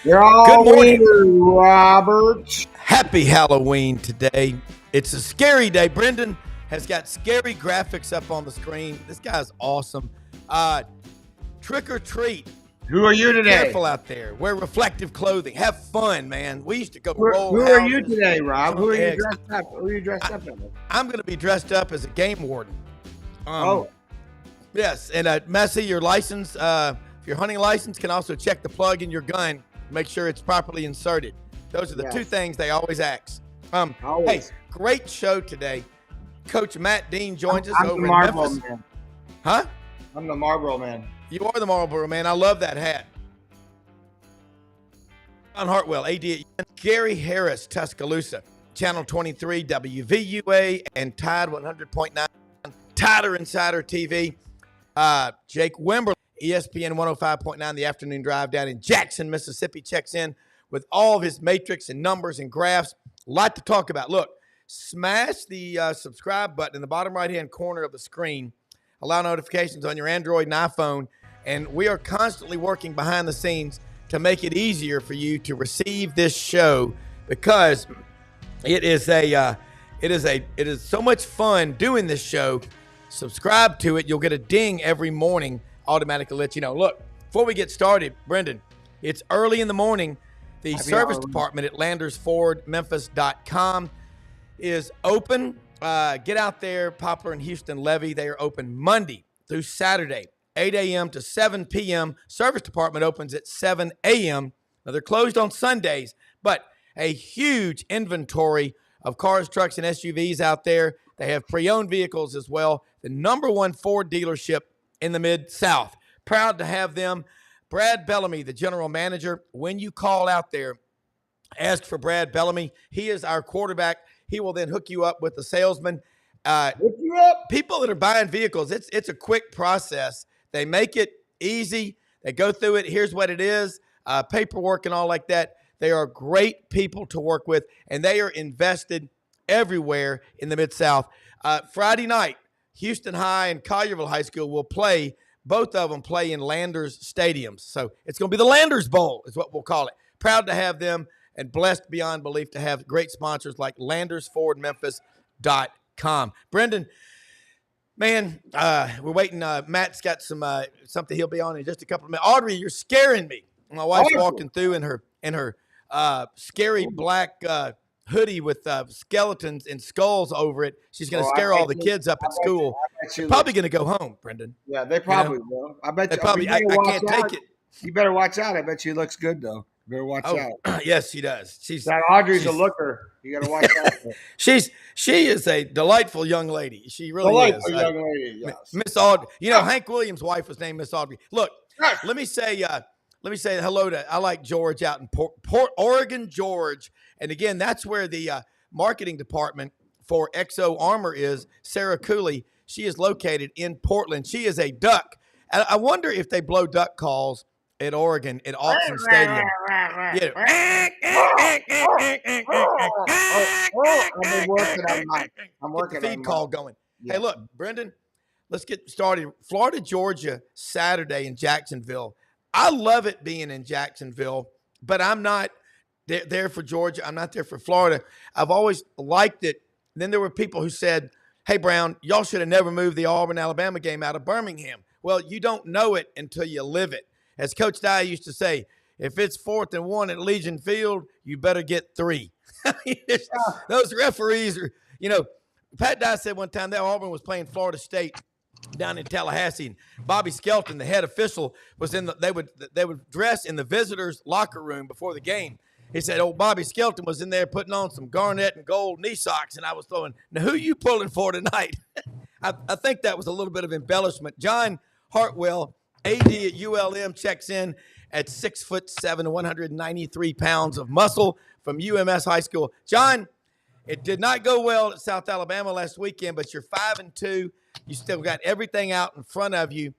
You're Good all morning. wieners, Robert. Happy Halloween today. It's a scary day. Brenden has got scary graphics up on the screen. This guy's awesome. Trick or treat. Who are you today? Careful out there. Wear reflective clothing. Have fun, man. We used to go Who roll are houses. you today, Rob? Who are you eggs. dressed up? Who are you dressed up as? I'm going to be dressed up as a game warden. Oh, Yes, and Messi, your license, your hunting license can also check the plug in your gun. Make sure it's properly inserted. Those are the two things they always ask. Hey, always. great show today. Coach Matt Dean joins us I'm over the in Marlboro Memphis. man. Huh? I'm the Marlboro man. You are the Marlboro man. I love that hat. John Hartwell, AD at Gary Harris, Tuscaloosa, Channel 23, WVUA, and Tide 100.9, Tider Insider TV. Jake Wimberly, ESPN 105.9, The Afternoon Drive down in Jackson, Mississippi, checks in with all of his matrix and numbers and graphs. A lot to talk about. Look, smash the subscribe button in the bottom right-hand corner of the screen. Allow notifications on your Android and iPhone. And we are constantly working behind the scenes to make it easier for you to receive this show because it is so much fun doing this show. Subscribe to it. You'll get a ding every morning, automatically let you know. Look, before we get started, Brenden, it's early in the morning. The service department at LandersFordMemphis.com is open. Get out there, Poplar and Houston Levy. They are open Monday through Saturday, 8 a.m. to 7 p.m. Service department opens at 7 a.m. Now, they're closed on Sundays, but a huge inventory of cars, trucks, and SUVs out there. They have pre-owned vehicles as well. The number one Ford dealership in the Mid-South. Proud to have them. Brad Bellamy, the general manager. When you call out there, ask for Brad Bellamy. He is our quarterback. He will then hook you up with the salesman. Hook you up. People that are buying vehicles, it's a quick process. They make it easy. They go through it. Here's what it is, paperwork and all like that. They are great people to work with, and they are invested everywhere in the Mid-South. Friday night, Houston High and Collierville High School will play. Both of them play in Landers stadiums. So it's going to be the Landers Bowl is what we'll call it. Proud to have them and blessed beyond belief to have great sponsors like LandersFordMemphis.com. Brenden, man, we're waiting. Matt's got something he'll be on in just a couple of minutes. Audrey, you're scaring me. My wife's walking through in her scary black hoodie with skeletons and skulls over it. She's going to scare all the kids up at school. They're probably going to go home, Brenden. Yeah, they probably will. I bet They you. probably. I can't take it. You better watch out. I bet she looks good though. You better watch out. Yes, she does. Audrey's a looker. You got to watch out. She is a delightful young lady. She really is. Young lady. Yes. Miss Audrey. You know, Hank Williams' wife was named Miss Audrey. Look, let me say hello to. I like George out in Port Oregon, George. And again, that's where the marketing department for Exo Armor is. Sarah Cooley. She is located in Portland. She is a duck. I wonder if they blow duck calls at Oregon at Autzen Stadium. I'm working the feed call going. Yeah. Hey, look, Brenden, let's get started. Florida, Georgia, Saturday in Jacksonville. I love it being in Jacksonville, but I'm not there for Georgia. I'm not there for Florida. I've always liked it. Then there were people who said, hey, Browne, y'all should have never moved the Auburn-Alabama game out of Birmingham. Well, you don't know it until you live it. As Coach Dye used to say, if it's 4th and 1 at Legion Field, you better get 3. Those referees are, Pat Dye said one time that Auburn was playing Florida State down in Tallahassee, and Bobby Skelton, the head official, was they would dress in the visitors' locker room before the game. He said, Bobby Skelton was in there putting on some garnet and gold knee socks, and I was throwing, now who you pulling for tonight? I think that was a little bit of embellishment. John Hartwell, AD at ULM, checks in at 6'7", 193 pounds of muscle from UMS High School. John, it did not go well at South Alabama last weekend, but you're 5-2. You still got everything out in front of you.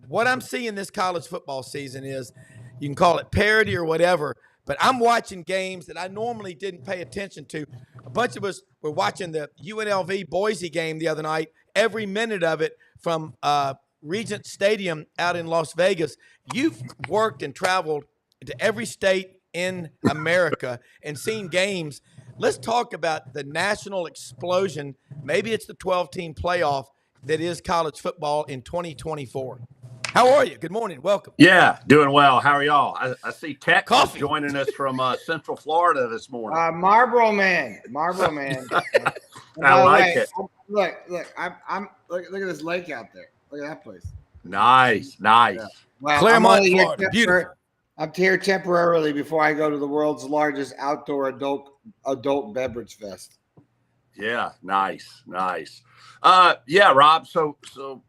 What I'm seeing this college football season is, you can call it parity or whatever, but I'm watching games that I normally didn't pay attention to. A bunch of us were watching the UNLV Boise game the other night, every minute of it from Regent Stadium out in Las Vegas. You've worked and traveled to every state in America and seen games. Let's talk about the national explosion. Maybe it's the 12-team playoff that is college football in 2024. How are you? Good morning. Welcome. Yeah, doing well. How are y'all? I see Tex Coffee. is joining us from Central Florida this morning. Marlboro man. I like it. Look, I'm look at this lake out there. Look at that place. Nice. Yeah. Well, Claremont, Florida. Beautiful. I'm here temporarily before I go to the world's largest outdoor adult beverage fest. Yeah, nice. Yeah, Rob. So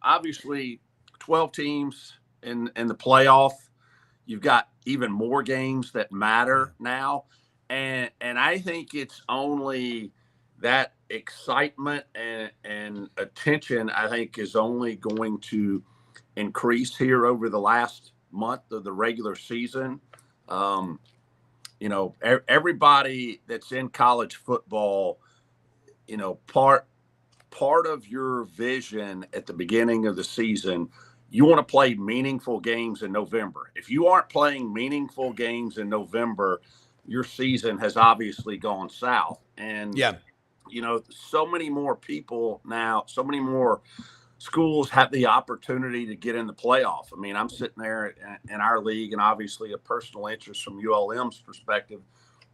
obviously 12 teams in the playoff. You've got even more games that matter now. And I think it's only that excitement and attention, I think, is only going to increase here over the last month of the regular season. Everybody that's in college football, part of your vision at the beginning of the season, you want to play meaningful games in November. If you aren't playing meaningful games in November, your season has obviously gone south. And, so many more people now, so many more schools have the opportunity to get in the playoff. I mean, I'm sitting there in our league, and obviously a personal interest from ULM's perspective,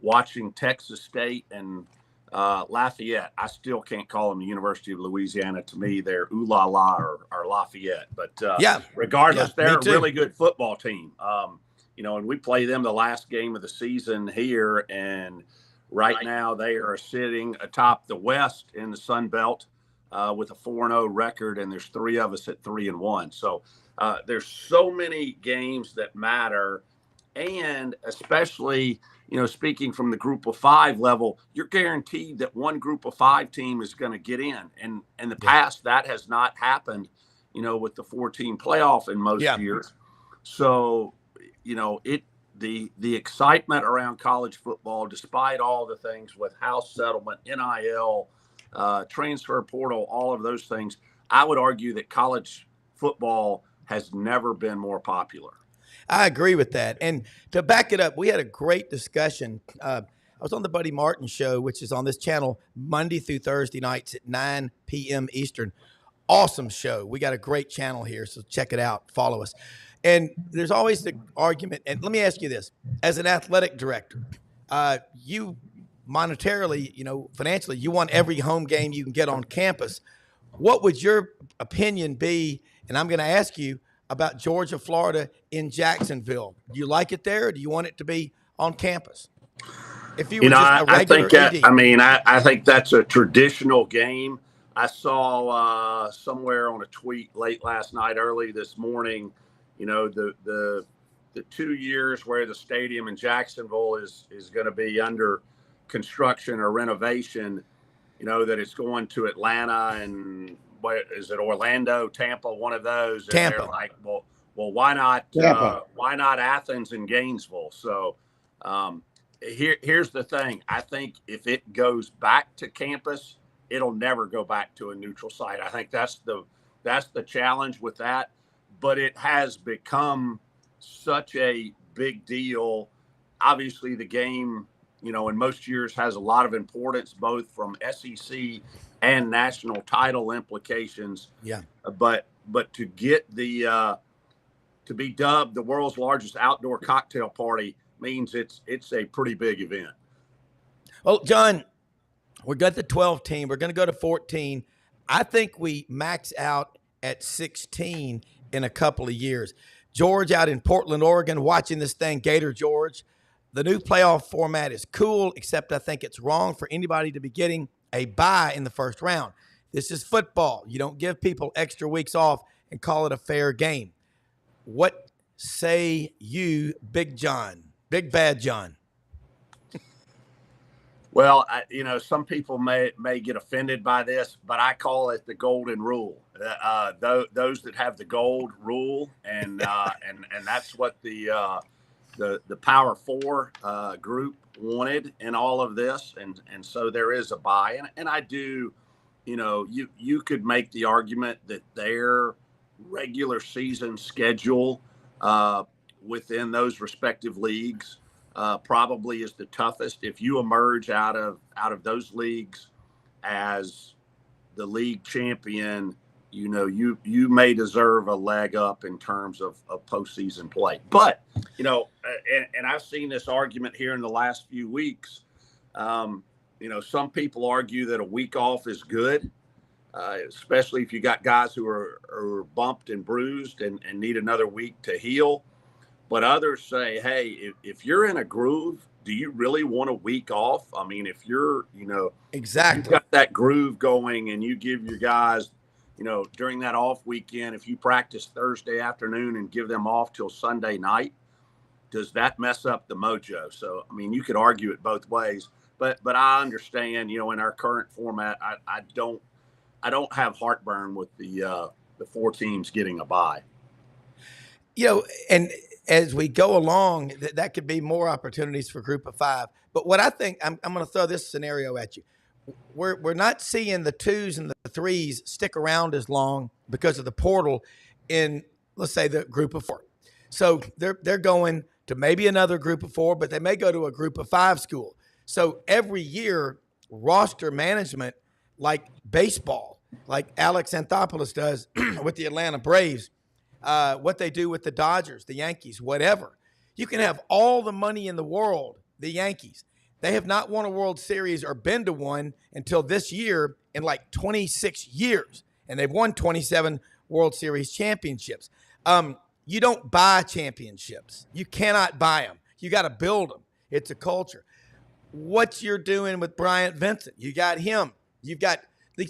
watching Texas State and Lafayette. I still can't call them the University of Louisiana. To me, they're Ooh La La or Lafayette. But regardless, they're a really good football team. And we play them the last game of the season here, and right now they are sitting atop the West in the Sun Belt with a 4-0 record, and there's three of us at 3-1. So there's so many games that matter, and especially, speaking from the group of five level, you're guaranteed that one group of five team is going to get in. And in the past, that has not happened, with the 4-team playoff in most years. So, the excitement around college football, despite all the things with house settlement, NIL, transfer portal, all of those things, I would argue that college football has never been more popular. I agree with that. And to back it up, we had a great discussion. I was on the Buddy Martin show, which is on this channel Monday through Thursday nights at 9 p.m. Eastern. Awesome show. We got a great channel here, so check it out. Follow us. And there's always the argument. And let me ask you this. As an athletic director, you monetarily, financially, you want every home game you can get on campus. What would your opinion be? And I'm going to ask you about Georgia, Florida in Jacksonville. Do you like it there, or do you want it to be on campus? If you were just a regular AD. I think that's a traditional game. I saw somewhere on a tweet late last night, early this morning, the 2 years where the stadium in Jacksonville is going to be under construction or renovation, that it's going to Atlanta and what is it, Orlando, Tampa, one of those. And Tampa. They're like, well, why not Athens and Gainesville? So here's the thing. I think if it goes back to campus, it'll never go back to a neutral site. I think that's the challenge with that. But it has become such a big deal. Obviously, the game, in most years has a lot of importance, both from SEC and national title implications. Yeah. But to get to be dubbed the world's largest outdoor cocktail party means it's a pretty big event. Well, John, we got the 12 team. We're going to go to 14. I think we max out at 16 in a couple of years. George out in Portland, Oregon, watching this thing, Gator George. The new playoff format is cool, except I think it's wrong for anybody to be getting a bye in the first round. This is football. You don't give people extra weeks off and call it a fair game. What say you, Big John, Big Bad John? Well, some people may get offended by this, but I call it the golden rule. Those that have the gold rule, and that's what the Power Four group wanted in all of this, and so there is a buy. And I do, you could make the argument that their regular season schedule within those respective leagues probably is the toughest. If you emerge out of those leagues as the league champion, you may deserve a leg up in terms of postseason play. But, and I've seen this argument here in the last few weeks. Some people argue that a week off is good, especially if you got guys who are bumped and bruised and need another week to heal. But others say, hey, if you're in a groove, do you really want a week off? I mean, if you're, exactly, you've got that groove going and you give your guys, during that off weekend, if you practice Thursday afternoon and give them off till Sunday night, does that mess up the mojo? So, I mean, you could argue it both ways, but I understand, in our current format, I don't have heartburn with the 4 teams getting a bye. And as we go along, that could be more opportunities for Group of 5. But what I think, I'm going to throw this scenario at you. We're not seeing the 2s and the 3s stick around as long because of the portal in, let's say, the Group of 4. So they're going to maybe another Group of 4, but they may go to a Group of 5 school. So every year, roster management, like baseball, like Alex Anthopoulos does with the Atlanta Braves, what they do with the Dodgers, the Yankees, whatever. You can have all the money in the world, the Yankees. They have not won a World Series or been to one until this year in like 26 years. And they've won 27 World Series championships. You don't buy championships. You cannot buy them. You got to build them. It's a culture. What you're doing with Bryant Vincent, you got him. You've got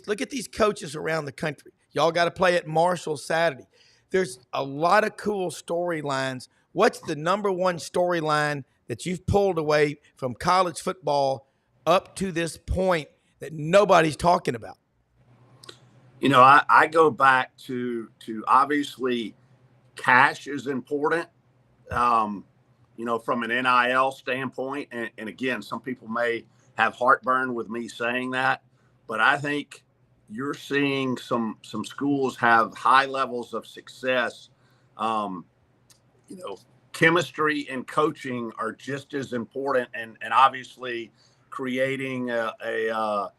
look at these coaches around the country. Y'all got to play at Marshall Saturday. There's a lot of cool storylines. What's the number one storyline that you've pulled away from college football up to this point that nobody's talking about? I go back to obviously cash is important, from an NIL standpoint. And again, some people may have heartburn with me saying that, but I think you're seeing some schools have high levels of success. Chemistry and coaching are just as important, and obviously creating a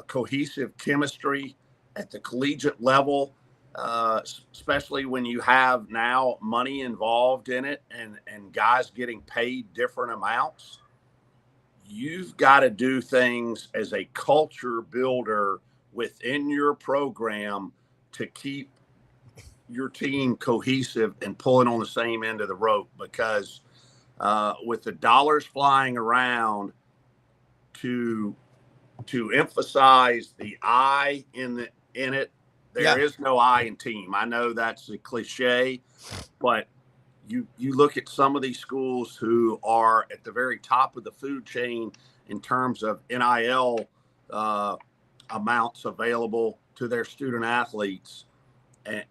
cohesive chemistry at the collegiate level, especially when you have now money involved in it and guys getting paid different amounts. You've got to do things as a culture builder within your program to keep your team cohesive and pulling on the same end of the rope, because with the dollars flying around, to emphasize the I in it, there is no I in team. I know that's a cliche, but you look at some of these schools who are at the very top of the food chain in terms of NIL amounts available to their student athletes,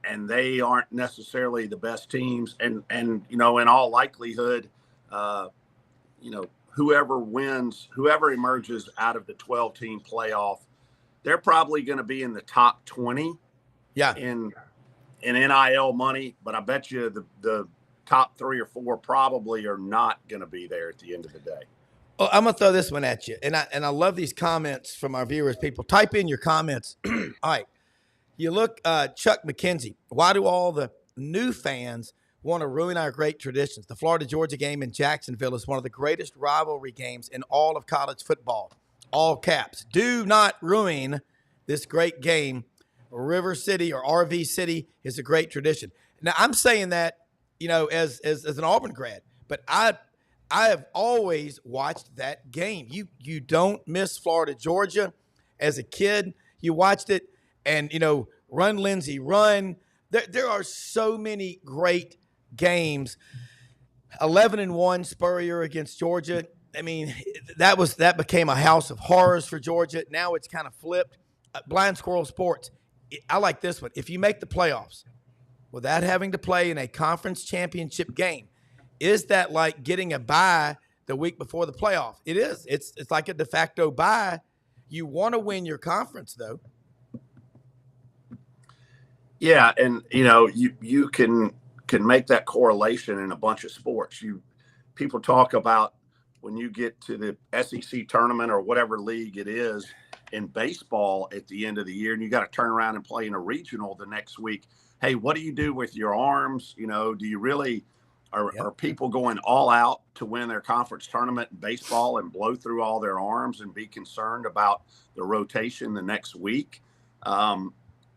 and they aren't necessarily the best teams. And in all likelihood, whoever emerges out of the 12-team playoff, they're probably going to be in the top 20 in NIL money. But I bet you the top 3 or 4 probably are not going to be there at the end of the day. Well, I'm going to throw this one at you. And I love these comments from our viewers. People, type in your comments. All right. You look, Chuck McKenzie, why do all the new fans want to ruin our great traditions? The Florida-Georgia game in Jacksonville is one of the greatest rivalry games in all of college football. All caps. Do not ruin this great game. River City or RV City is a great tradition. Now, I'm saying that, as an Auburn grad, but I have always watched that game. You don't miss Florida-Georgia. As a kid, you watched it, and, Run, Lindsey, run. There are so many great games. 11-1 Spurrier against Georgia. I mean, that became a house of horrors for Georgia. Now it's kind of flipped. Blind Squirrel Sports. I like this one. If you make the playoffs without having to play in a conference championship game, is that like getting a bye the week before the playoff? It is. It's like a de facto bye. You want to win your conference, though. Yeah, and you can can make that correlation in a bunch of sports. People talk about when you get to the SEC tournament or whatever league it is in baseball at the end of the year, and you got to turn around and play in a regional the next week. Hey, what do you do with your arms? Do you really are people going all out to win their conference tournament in baseball and blow through all their arms and be concerned about the rotation the next week? But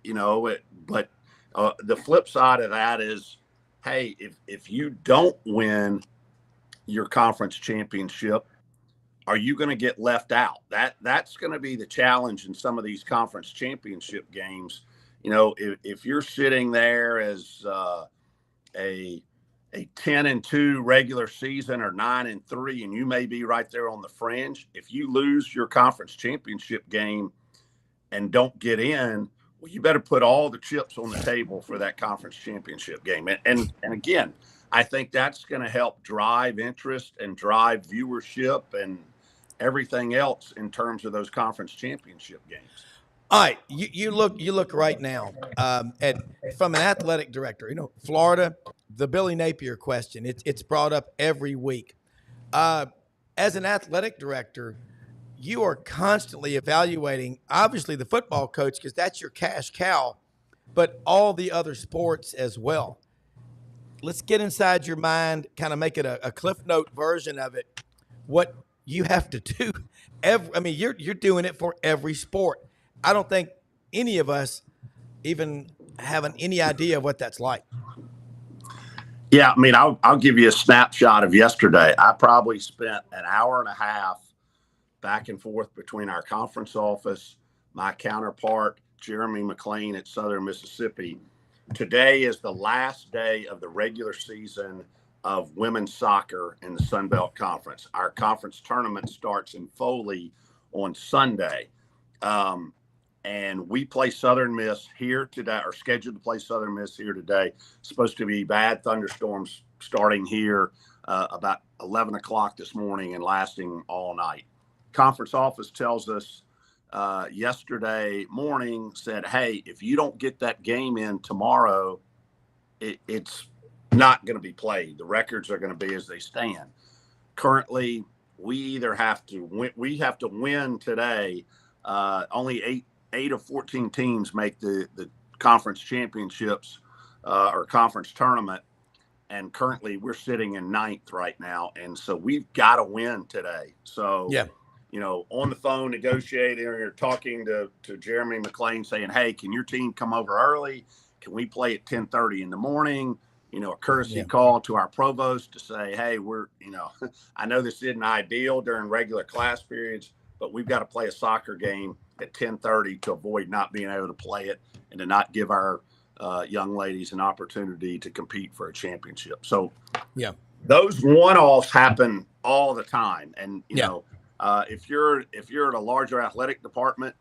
the flip side of that is, hey, if you don't win your conference championship, are you going to get left out? That's going to be the challenge in some of these conference championship games. If you're sitting there as a 10-2 regular season or 9-3, and you may be right there on the fringe, if you lose your conference championship game and don't get in, well, you better put all the chips on the table for that conference championship game. And again, I think that's going to help drive interest and drive viewership and everything else in terms of those conference championship games. All right, you look right now from an athletic director. Florida, the Billy Napier question. It's brought up every week. As an athletic director, you are constantly evaluating, obviously, the football coach, because that's your cash cow, but all the other sports as well. Let's get inside your mind, kind of make it a Cliff Note version of it. What you have to do. You're doing it for every sport. I don't think any of us even have any idea of what that's like. Yeah, I'll give you a snapshot of yesterday. I probably spent an hour and a half back and forth between our conference office, my counterpart, Jeremy McLean at Southern Mississippi. Today is the last day of the regular season of women's soccer in the Sun Belt Conference. Our conference tournament starts in Foley on Sunday. And we play Southern Miss here today, or scheduled to play Southern Miss here today. Supposed to be bad thunderstorms starting here about 11 o'clock this morning and lasting all night. Conference office tells us yesterday morning, said, hey, if you don't get that game in tomorrow, it's not going to be played. The records are going to be as they stand. Currently, we either have to win today. Only 8 of 14 teams make the conference championships or conference tournament. And currently we're sitting in 9th right now. And so we've got to win today. So, on the phone negotiating or talking to Jeremy McLean saying, hey, can your team come over early? Can we play at 10:30 in the morning? A courtesy call to our provost to say, hey, I know this isn't ideal during regular class periods, but we've got to play a soccer game at 10:30 to avoid not being able to play it and to not give our young ladies an opportunity to compete for a championship. So those one-offs happen all the time. And, if you're in a larger athletic department,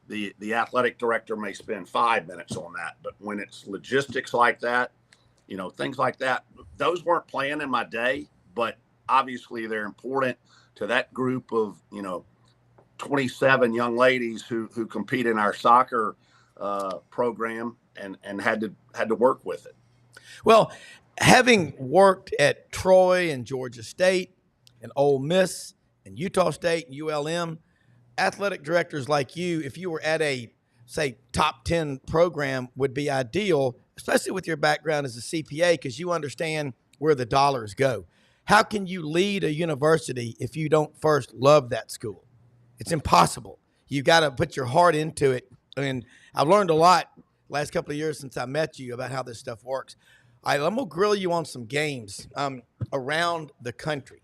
the athletic director may spend 5 minutes on that. But when it's logistics like that, things like that, those weren't planned in my day, but obviously they're important to that group of, 27 young ladies who compete in our soccer program and had to work with it. Well, having worked at Troy and Georgia State and Ole Miss and Utah State and ULM, athletic directors like you, if you were at a, say, top 10 program, would be ideal, especially with your background as a CPA, because you understand where the dollars go. How can you lead a university if you don't first love that school? It's impossible. You've got to put your heart into it. And I've learned a lot last couple of years since I met you about how this stuff works. I'm going to grill you on some games around the country,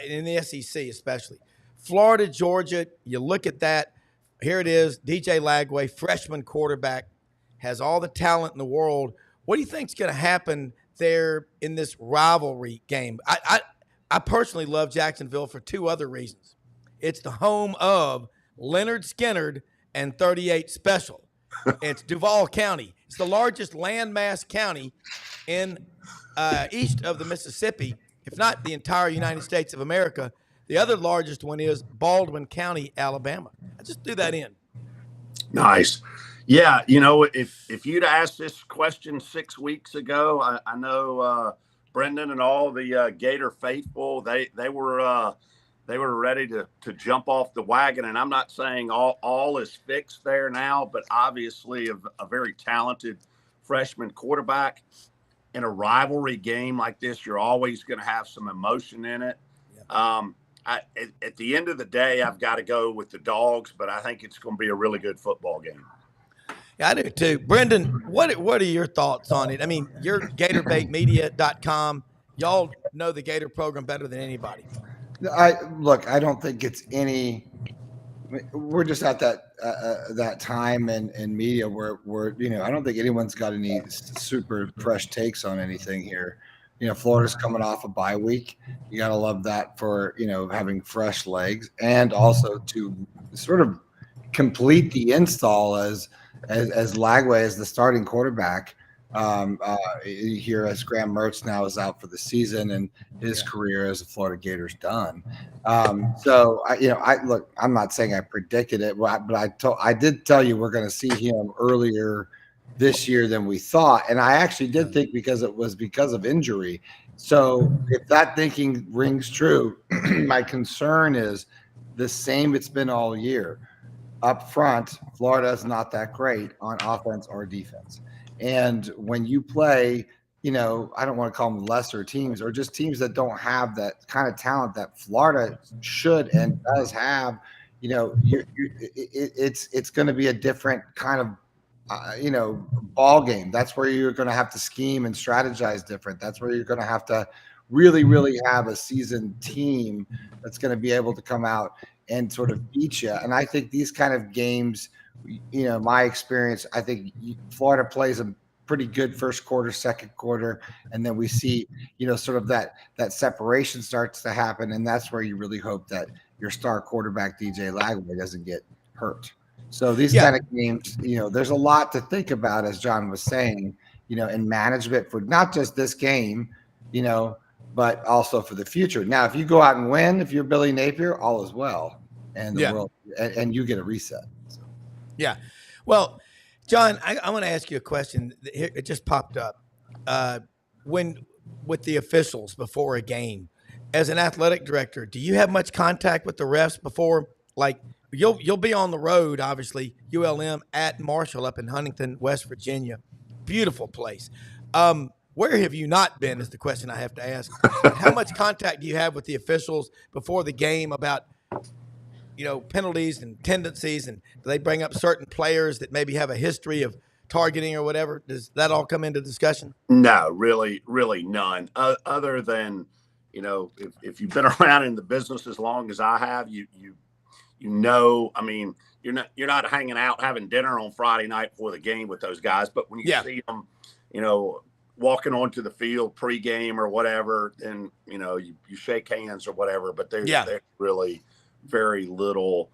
in the SEC especially. Florida, Georgia, you look at that. Here it is, DJ Lagway, freshman quarterback, has all the talent in the world. What do you think is going to happen there in this rivalry game? I personally love Jacksonville for two other reasons. It's the home of Leonard Skinnard and 38 Special. It's Duval County. It's the largest landmass county in east of the Mississippi, if not the entire United States of America. The other largest one is Baldwin County, Alabama. I just threw that in. Nice. Yeah, if you'd asked this question 6 weeks ago, I know Brenden and all the Gator faithful, they were ready to jump off the wagon. And I'm not saying all is fixed there now, but obviously a very talented freshman quarterback. In a rivalry game like this, you're always going to have some emotion in it. At the end of the day, I've got to go with the Dogs, but I think it's going to be a really good football game. Yeah, I do too. Brenden, what are your thoughts on it? I mean, you're GatorBaitMedia.com. Y'all know the Gator program better than anybody. I don't think it's any. We're just at that time and media where I don't think anyone's got any super fresh takes on anything here. Florida's coming off a bye week. You got to love that for having fresh legs, and also to sort of complete the install as Lagway as the starting quarterback here, as Graham Mertz now is out for the season and his career as a Florida Gators done. So look, I'm not saying I predicted it, but I did tell you we're going to see him earlier this year than we thought, and I actually did think because of injury. So if that thinking rings true, my concern is the same it's been all year. Up front, Florida is not that great on offense or defense. And when you play, I don't want to call them lesser teams or just teams that don't have that kind of talent that Florida should and does have, it's going to be a different kind of, ball game. That's where you're going to have to scheme and strategize different. That's where you're going to have to really, really have a seasoned team that's going to be able to come out and sort of beat you. And I think these kind of games, my experience, I think Florida plays a pretty good first quarter, second quarter, and then we see, sort of that separation starts to happen, and that's where you really hope that your star quarterback DJ Lagway doesn't get hurt. So these kind of games, there's a lot to think about, as John was saying, in management for not just this game, but also for the future. Now, if you go out and win, if you're Billy Napier, all is well, and the world, and you get a reset. So. Yeah. Well, John, I want to ask you a question. It just popped up. With the officials before a game, as an athletic director, do you have much contact with the refs before? Like, you'll be on the road, obviously, ULM at Marshall up in Huntington, West Virginia. Beautiful place. Where have you not been is the question I have to ask. How much contact do you have with the officials before the game about, penalties and tendencies, and do they bring up certain players that maybe have a history of targeting or whatever? Does that all come into discussion? No, really none. Other than, if you've been around in the business as long as I have, I mean, you're not hanging out having dinner on Friday night before the game with those guys, but when you see them, walking onto the field pregame or whatever, then you shake hands or whatever. But there's really very little,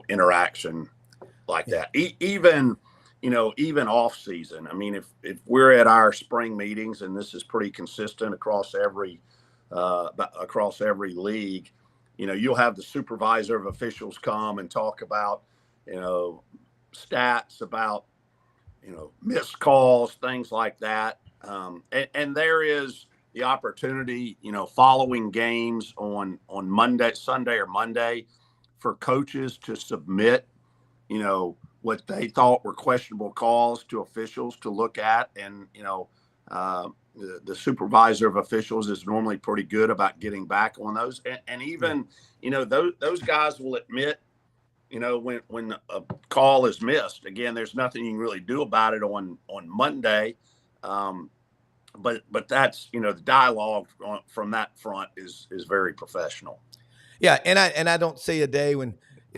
interaction like that. Even off season. I mean, if we're at our spring meetings, and this is pretty consistent across every league, you'll have the supervisor of officials come and talk about, stats about, missed calls, things like that. And there is the opportunity, following games on Sunday or Monday, for coaches to submit, what they thought were questionable calls to officials to look at. And, the supervisor of officials is normally pretty good about getting back on those. And even, those guys will admit, when a call is missed. Again, there's nothing you can really do about it on Monday. But that's, the dialogue from that front is very professional. Yeah. And I don't see a day when,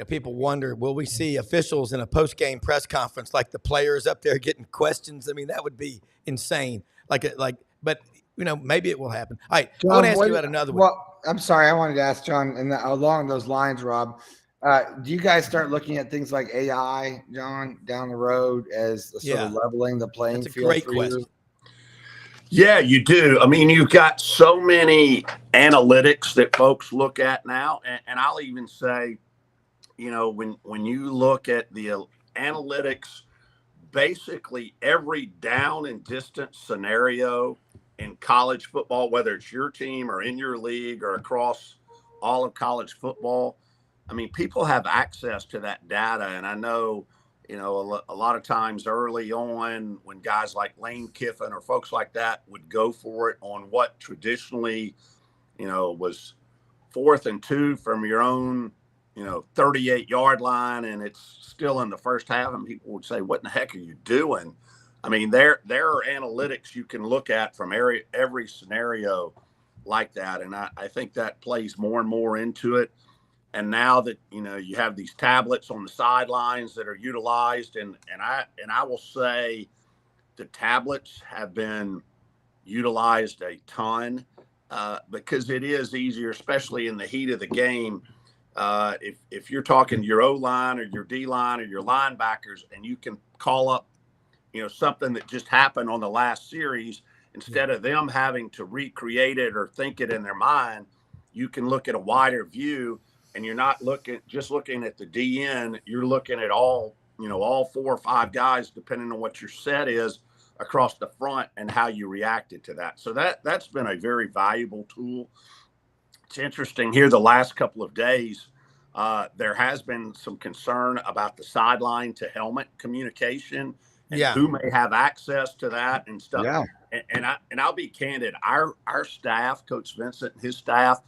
people wonder, will we see officials in a post-game press conference like the players up there getting questions? I mean, that would be insane. But maybe it will happen. All right, John, I want to ask you about another one. Well, I'm sorry, I wanted to ask John, and along those lines, Rob, do you guys start looking at things like AI, John, down the road as sort of leveling the playing field? That's a great question. Yeah, you do. I mean, you've got so many analytics that folks look at now, and I'll even say, when you look at the analytics, basically every down and distance scenario in college football, whether it's your team or in your league or across all of college football. I mean, people have access to that data. And I know, a lot of times early on when guys like Lane Kiffin or folks like that would go for it on what traditionally, was 4th and 2 from your own, 38-yard line, and it's still in the first half, and people would say, what in the heck are you doing? I mean, there are analytics you can look at from every scenario like that, and I think that plays more and more into it. And now that you have these tablets on the sidelines that are utilized, and I will say the tablets have been utilized a ton because it is easier, especially in the heat of the game. If you're talking your O-line or your D-line or your linebackers, and you can call up, something that just happened on the last series, instead of them having to recreate it or think it in their mind, you can look at a wider view, and you're not just looking at the DN. You're looking at all 4 or 5 guys, depending on what your set is across the front and how you reacted to that. So that's been a very valuable tool. It's interesting here the last couple of days, there has been some concern about the sideline to helmet communication and who may have access to that and stuff. Yeah. And I'll be candid. Our staff, Coach Vincent and his staff,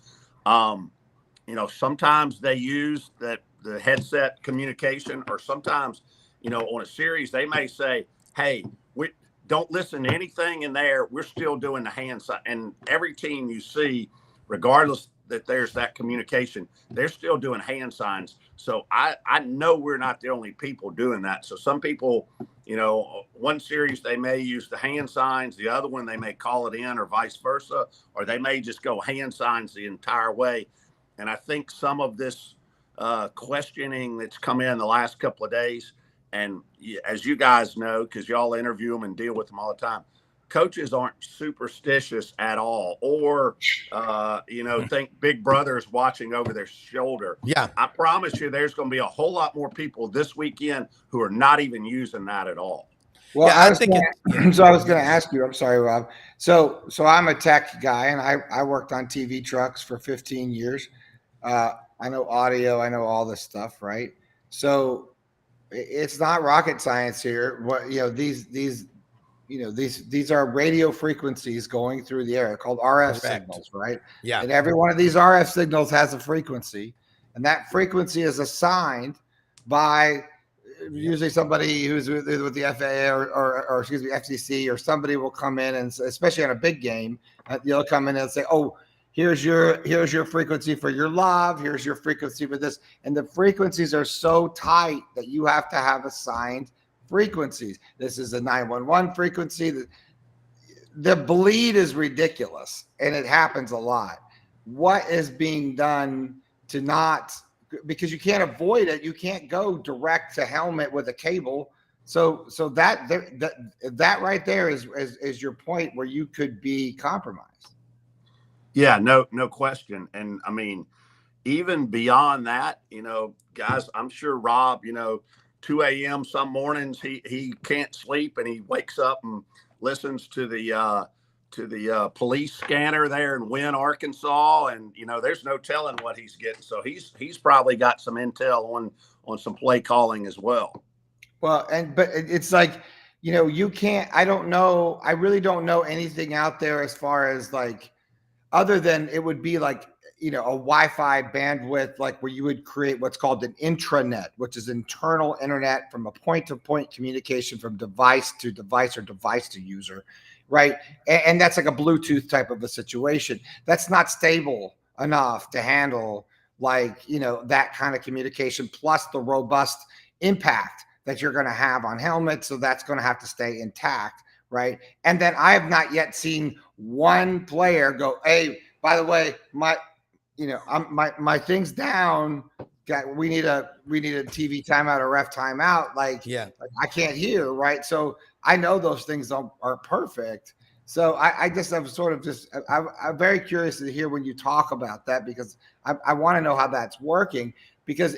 sometimes they use the headset communication, or sometimes, on a series, they may say, hey, we don't listen to anything in there. We're still doing the hand sign. And every team you see, regardless that there's that communication, they're still doing hand signs. So I know we're not the only people doing that. So some people, one series, they may use the hand signs. The other one, they may call it in, or vice versa, or they may just go hand signs the entire way. And I think some of this questioning that's come in the last couple of days, and as you guys know, because y'all interview them and deal with them all the time, coaches aren't superstitious at all, or, think Big Brother's watching over their shoulder. Yeah. I promise you there's going to be a whole lot more people this weekend who are not even using that at all. Well, Yeah, I was going to ask you, I'm sorry, Rob. So I'm a tech guy, and I worked on TV trucks for 15 years. I know audio, I know all this stuff, right? So it's not rocket science here. What, these are radio frequencies going through the air called RF signals, right? Yeah. And every one of these RF signals has a frequency, and that frequency is assigned by usually somebody who's with the FAA or excuse me, FCC, or somebody will come in, and especially on a big game, you'll come in and say, oh, here's your frequency for your lob, here's your frequency for this. And the frequencies are so tight that you have to have assigned frequencies. This is a 911 frequency. The bleed is ridiculous, and it happens a lot. What is being done to not, because you can't avoid it, you can't go direct to helmet with a cable. So that right there is your point where you could be compromised. Yeah, no question. And I mean, even beyond that, guys, I'm sure Rob, 2 a.m. some mornings he can't sleep, and he wakes up and listens to the police scanner there in Wynne, Arkansas, and there's no telling what he's getting. So he's probably got some intel on some play calling as well. Well, but it's like, you can't. I don't know. I really don't know anything out there as far as like, other than it would be like, a Wi-Fi bandwidth, like where you would create what's called an intranet, which is internal internet from a point-to-point communication from device to device or device to user, right? And that's like a Bluetooth type of a situation. That's not stable enough to handle like, that kind of communication, plus the robust impact that you're going to have on helmets. So that's going to have to stay intact, right? And then I have not yet seen one player go, hey, by the way, my thing's down. We need a TV timeout or ref timeout. Like I can't hear, right? So I know those things aren't perfect. So I'm sort of I'm very curious to hear when you talk about that, because I want to know how that's working, because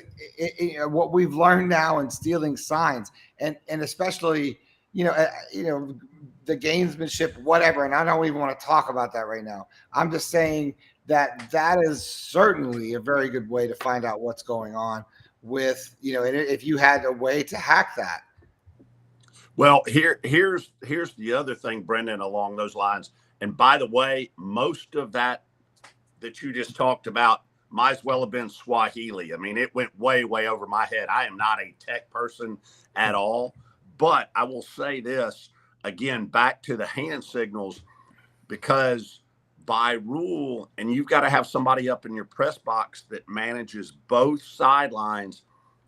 what we've learned now in stealing signs, and especially the gamesmanship, whatever. And I don't even want to talk about that right now. I'm just saying that is certainly a very good way to find out what's going on with, and if you had a way to hack that. Well, here's the other thing, Brenden, along those lines. And by the way, most of that you just talked about might as well have been Swahili. I mean, it went way, way over my head. I am not a tech person at all. But I will say this, again, back to the hand signals, because by rule, and you've got to have somebody up in your press box that manages both sidelines,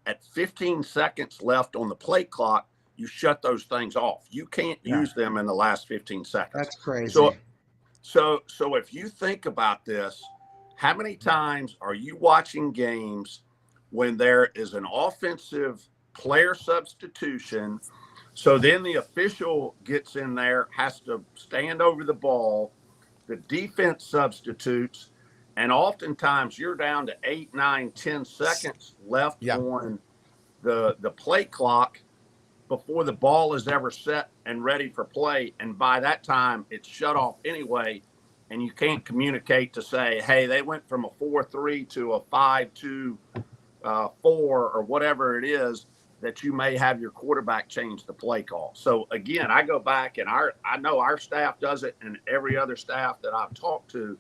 at 15 seconds left on the play clock, you shut those things off. You can't use them in the last 15 seconds. That's crazy. So if you think about this, how many times are you watching games when there is an offensive player substitution? So then the official gets in there, has to stand over the ball. The defense substitutes, and oftentimes you're down to 8, 9, 10 seconds left on the play clock before the ball is ever set and ready for play. And by that time, it's shut off anyway, and you can't communicate to say, hey, they went from a 4-3 to a 5-2, 4, or whatever it is, that you may have your quarterback change the play call. So, again, I go back, and I know our staff does it, and every other staff that I've talked to,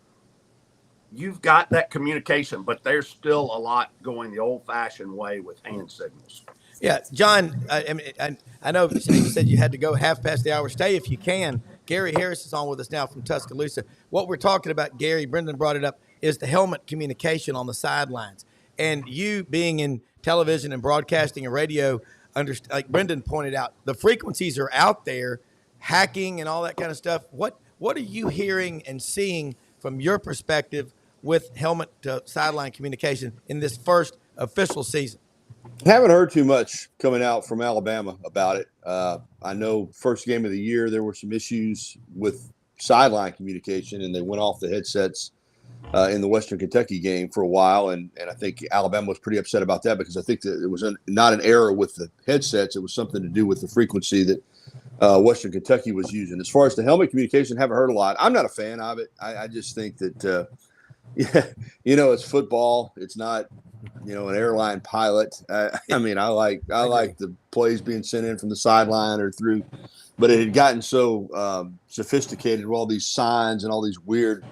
you've got that communication, but there's still a lot going the old-fashioned way with hand signals. Yeah, John, I know you said you had to go half past the hour. Stay if you can. Gary Harris is on with us now from Tuscaloosa. What we're talking about, Gary, Brenden brought it up, is the helmet communication on the sidelines. And you being in television and broadcasting and radio, like Brenden pointed out, the frequencies are out there, hacking and all that kind of stuff. What are you hearing and seeing from your perspective with helmet to sideline communication in this first official season? Haven't heard too much coming out from Alabama about it. I know first game of the year there were some issues with sideline communication, and they went off the headsets in the Western Kentucky game for a while, and I think Alabama was pretty upset about that, because I think that it was not an error with the headsets. It was something to do with the frequency that Western Kentucky was using. As far as the helmet communication, haven't heard a lot. I'm not a fan of it. I just think that, it's football. It's not – an airline pilot. I mean, I like the plays being sent in from the sideline or through, but it had gotten so sophisticated with all these signs and all these weird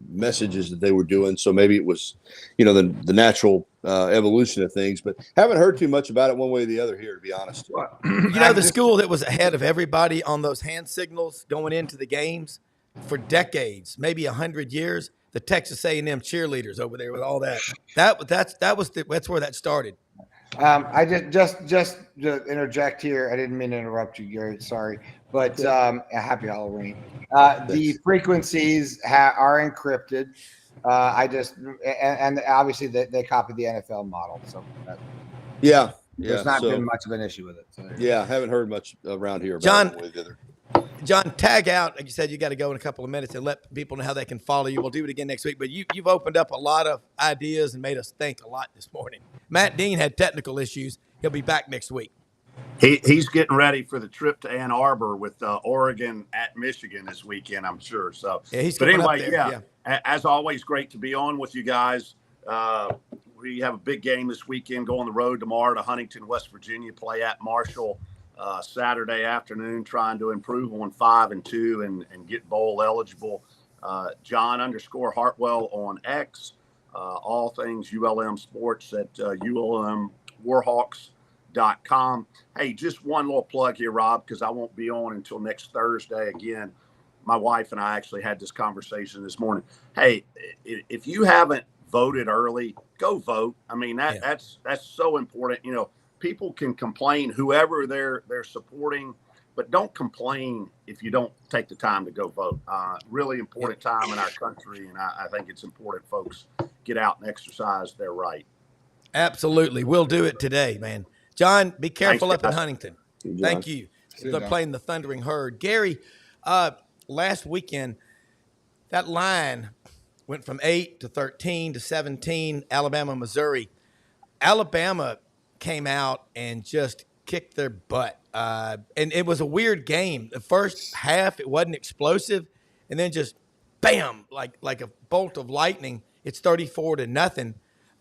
messages that they were doing. So maybe it was, the natural evolution of things, but haven't heard too much about it one way or the other here, to be honest. The school that was ahead of everybody on those hand signals going into the games for decades, maybe 100 years, the Texas A&M cheerleaders over there with all that. That's where that started. I just to interject here. I didn't mean to interrupt you, Gary. Sorry, but happy Halloween. The frequencies are encrypted. And obviously they copied the NFL model. So there's not been much of an issue with it. So haven't heard much around here about it either. John, tag out. Like you said, you got to go in a couple of minutes and let people know how they can follow you. We'll do it again next week. But you've opened up a lot of ideas and made us think a lot this morning. Matt Dean had technical issues. He'll be back next week. He's getting ready for the trip to Ann Arbor with Oregon at Michigan this weekend, I'm sure. So, but anyway, as always, great to be on with you guys. We have a big game this weekend. Go on the road tomorrow to Huntington, West Virginia, play at Marshall. Saturday afternoon, trying to improve on 5-2 and get bowl eligible. John_Hartwell on X. All things ULM sports at ULMWarhawks.com. Hey, just one little plug here, Rob, because I won't be on until next Thursday again. My wife and I actually had this conversation this morning. Hey, if you haven't voted early, go vote. I mean, that's so important. People can complain, whoever they're supporting, but don't complain if you don't take the time to go vote. Really important time in our country, and I think it's important folks get out and exercise their right. Absolutely. We'll do it today, man. John, be careful up in Huntington. John. Thank you. They're playing the Thundering Herd. Gary, last weekend, that line went from 8 to 13 to 17, Alabama, Missouri. Alabama came out and just kicked their butt. And it was a weird game. The first half, it wasn't explosive. And then just bam, like a bolt of lightning, it's 34-0.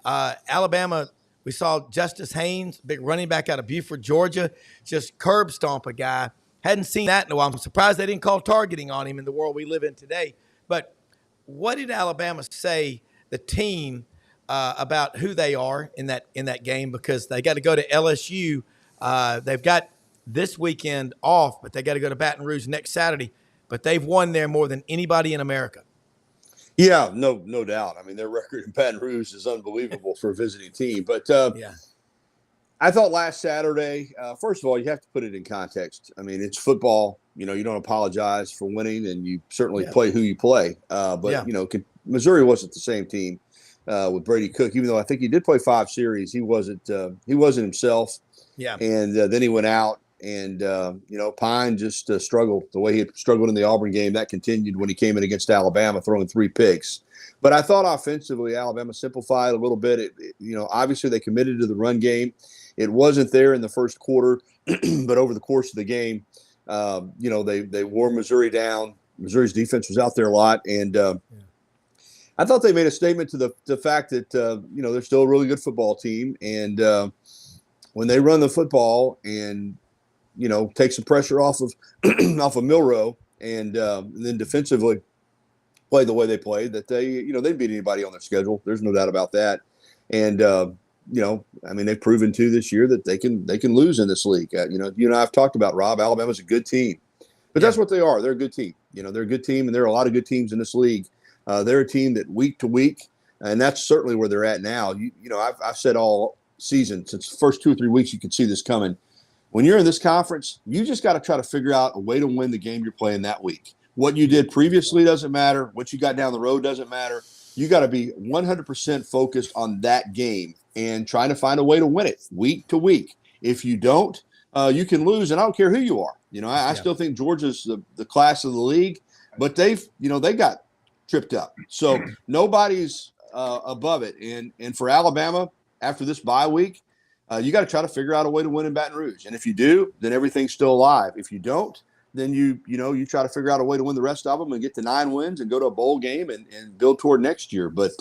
Alabama, we saw Justice Haynes, big running back out of Buford, Georgia, just curb stomp a guy. Hadn't seen that in a while. I'm surprised they didn't call targeting on him in the world we live in today. But what did Alabama say, the team, about who they are in that game? Because they got to go to LSU. They've got this weekend off, but they got to go to Baton Rouge next Saturday. But they've won there more than anybody in America. Yeah, no doubt. I mean, their record in Baton Rouge is unbelievable for a visiting team. But Yeah. I thought last Saturday, first of all, you have to put it in context. I mean, it's football. You don't apologize for winning, and you certainly play who you play. But Missouri wasn't the same team with Brady Cook, even though I think he did play 5 series. He wasn't himself. Yeah. And then he went out, and Pine just struggled the way he had struggled in the Auburn game. That continued when he came in against Alabama, throwing 3 picks. But I thought offensively, Alabama simplified a little bit. Obviously they committed to the run game. It wasn't there in the first quarter, but over the course of the game, they wore Missouri down. Missouri's defense was out there a lot, and I thought they made a statement to the fact that they're still a really good football team, and when they run the football and take some pressure off of Milroe, and then defensively play the way they played, that they'd beat anybody on their schedule. There's no doubt about that, and they've proven too this year that they can lose in this league. I've talked about, Rob, Alabama's a good team, but that's what they are. They're a good team. They're a good team, and there are a lot of good teams in this league. They're a team that week to week, and that's certainly where they're at now. I've said all season, since the first 2 or 3 weeks, you could see this coming. When you're in this conference, you just got to try to figure out a way to win the game you're playing that week. What you did previously doesn't matter. What you got down the road doesn't matter. You got to be 100% focused on that game and trying to find a way to win it week to week. If you don't, you can lose, and I don't care who you are. I still think Georgia's the class of the league, but they got tripped up. So nobody's above it. And for Alabama, after this bye week, you got to try to figure out a way to win in Baton Rouge. And if you do, then everything's still alive. If you don't, then you try to figure out a way to win the rest of them and get to 9 wins and go to a bowl game and build toward next year. But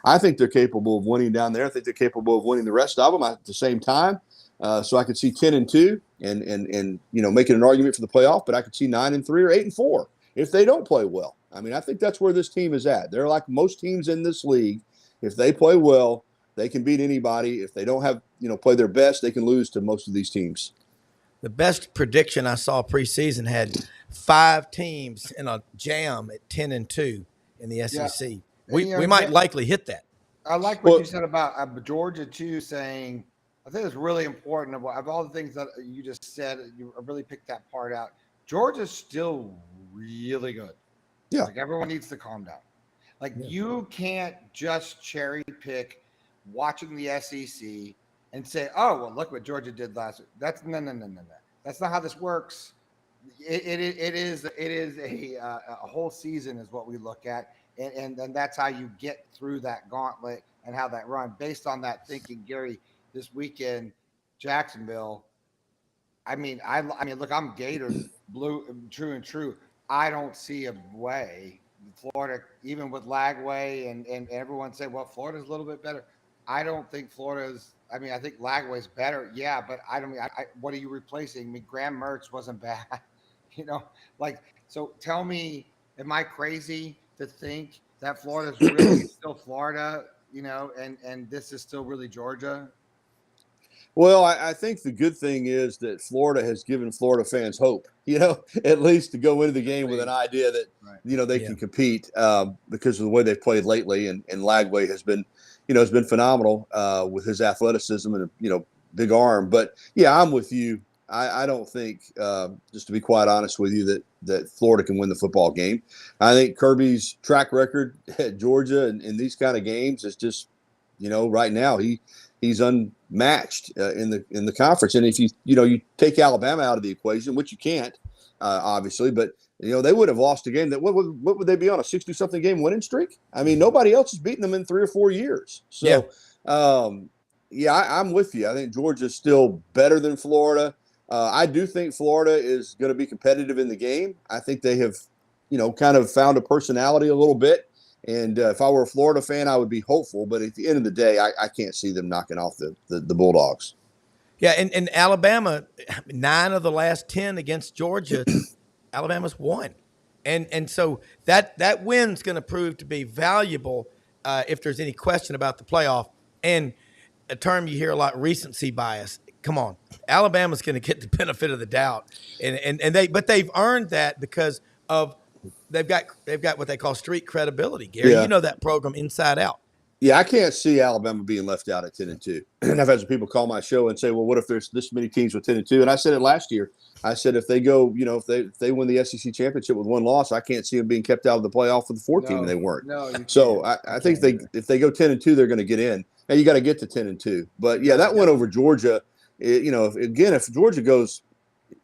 I think they're capable of winning down there. I think they're capable of winning the rest of them at the same time. So I could see 10-2 and making an argument for the playoff, but I could see 9-3 or 8-4 if they don't play well. I mean, I think that's where this team is at. They're like most teams in this league. If they play well, they can beat anybody. If they don't have, play their best, they can lose to most of these teams. The best prediction I saw preseason had 5 teams in a jam at 10-2 in the SEC. Yeah. We might likely hit that. I like what you said about Georgia too, saying I think it's really important of all the things that you just said. You really picked that part out. Georgia's still really good. Yeah, like everyone needs to calm down. You can't just cherry pick watching the SEC and say, "Oh, well, look what Georgia did last week." That's no. That's not how this works. It is a whole season is what we look at, and that's how you get through that gauntlet and how that run based on that thinking. Gary, this weekend, Jacksonville. I mean, look, I'm Gators blue, true and true. I don't see a way. Florida, even with Lagway and everyone said, well, Florida's a little bit better. I don't think Florida's. I mean, I think Lagway's better. Yeah, but I don't mean. What are you replacing? I mean, Graham Mertz wasn't bad. So tell me, am I crazy to think that Florida's really still Florida? And this is still really Georgia. Well, I think the good thing is that Florida has given Florida fans hope, at least to go into the game with an idea that, they can compete because of the way they've played lately. And Lagway has been phenomenal with his athleticism and, big arm. But, yeah, I'm with you. I don't think, just to be quite honest with you, that Florida can win the football game. I think Kirby's track record at Georgia in these kind of games is just, right now he's unmatched in the conference. And if you take Alabama out of the equation, which you can't, obviously, but they would have lost a game. What would they be on, a 60-something game winning streak? I mean, nobody else has beaten them in 3 or 4 years. So, I'm with you. I think Georgia's still better than Florida. I do think Florida is going to be competitive in the game. I think they have, kind of found a personality a little bit. And if I were a Florida fan, I would be hopeful. But at the end of the day, I can't see them knocking off the Bulldogs. Yeah, and Alabama, 9 of the last 10 against Georgia, Alabama's won. And so that win's going to prove to be valuable if there's any question about the playoff. And a term you hear a lot, recency bias. Come on, Alabama's going to get the benefit of the doubt, but they've earned that because of they've got what they call street credibility. Gary, you know that program inside out. Yeah, I can't see Alabama being left out at 10-2. And I've had some people call my show and say, "Well, what if there's this many teams with 10-2?" And I said it last year. I said if they go, if they win the SEC championship with 1 loss, I can't see them being kept out of the playoff with the 4 team, and they weren't. So I think if they go 10-2, they're going to get in. Now you got to get to 10-2. But that win over Georgia. If Georgia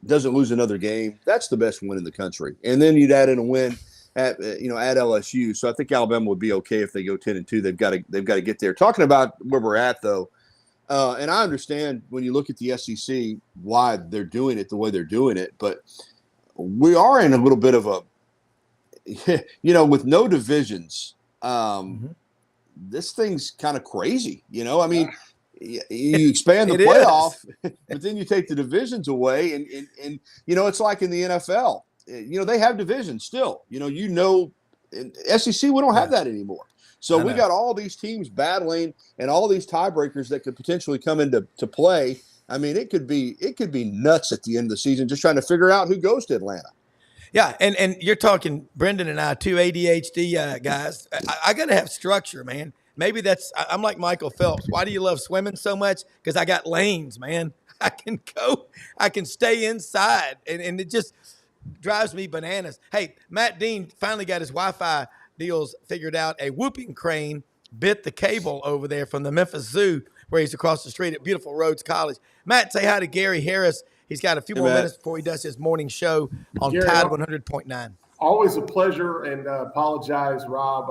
doesn't lose another game, that's the best win in the country. And then you'd add in a win at LSU. So I think Alabama would be okay if they go 10-2. They've got to get there. Talking about where we're at though, and I understand when you look at the SEC why they're doing it the way they're doing it, but we are in a little bit of a, with no divisions. This thing's kind of crazy. I mean. You expand the playoff, but then you take the divisions away, and it's like in the NFL. They have divisions still. In SEC we don't have that anymore. So we got all these teams battling and all these tiebreakers that could potentially come into play. I mean, it could be nuts at the end of the season just trying to figure out who goes to Atlanta. Yeah, and you're talking Brenden and I, 2 ADHD guys. I got to have structure, man. Maybe I'm like Michael Phelps. Why do you love swimming so much? Because I got lanes, man. I can stay inside, and it just drives me bananas. Hey, Matt Dean finally got his Wi-Fi deals figured out. A whooping crane bit the cable over there from the Memphis Zoo, where he's across the street at beautiful Rhodes College. Matt, say hi to Gary Harris. He's got a few more minutes before he does his morning show on Gary, Tide 100.9. Always a pleasure, and apologize, Rob.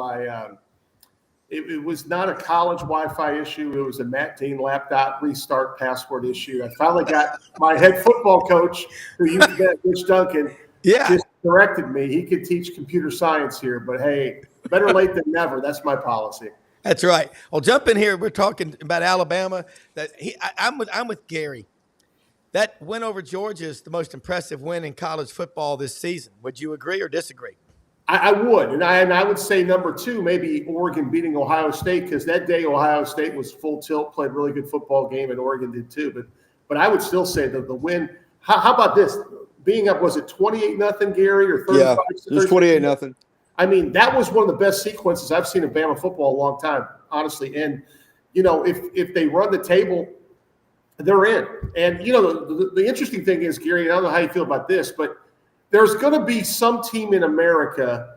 It was not a college Wi-Fi issue. It was a Matt Dean laptop restart password issue. I finally got my head football coach, who used to be at Rich Duncan, just corrected me. He could teach computer science here, but hey, better late than never. That's my policy. That's right. Well, jump in here. We're talking about Alabama. I'm with Gary. That win over Georgia is the most impressive win in college football this season. Would you agree or disagree? I would, and I would say number 2, maybe Oregon beating Ohio State, because that day Ohio State was full tilt, played a really good football game, and Oregon did too. But I would still say that the win. How about this? Being up, was it 28-0, Gary, or 35? Yeah, it was 28-0. I mean, that was one of the best sequences I've seen in Bama football a long time, honestly. And if they run the table, they're in. And the interesting thing is, Gary, I don't know how you feel about this, but there's going to be some team in America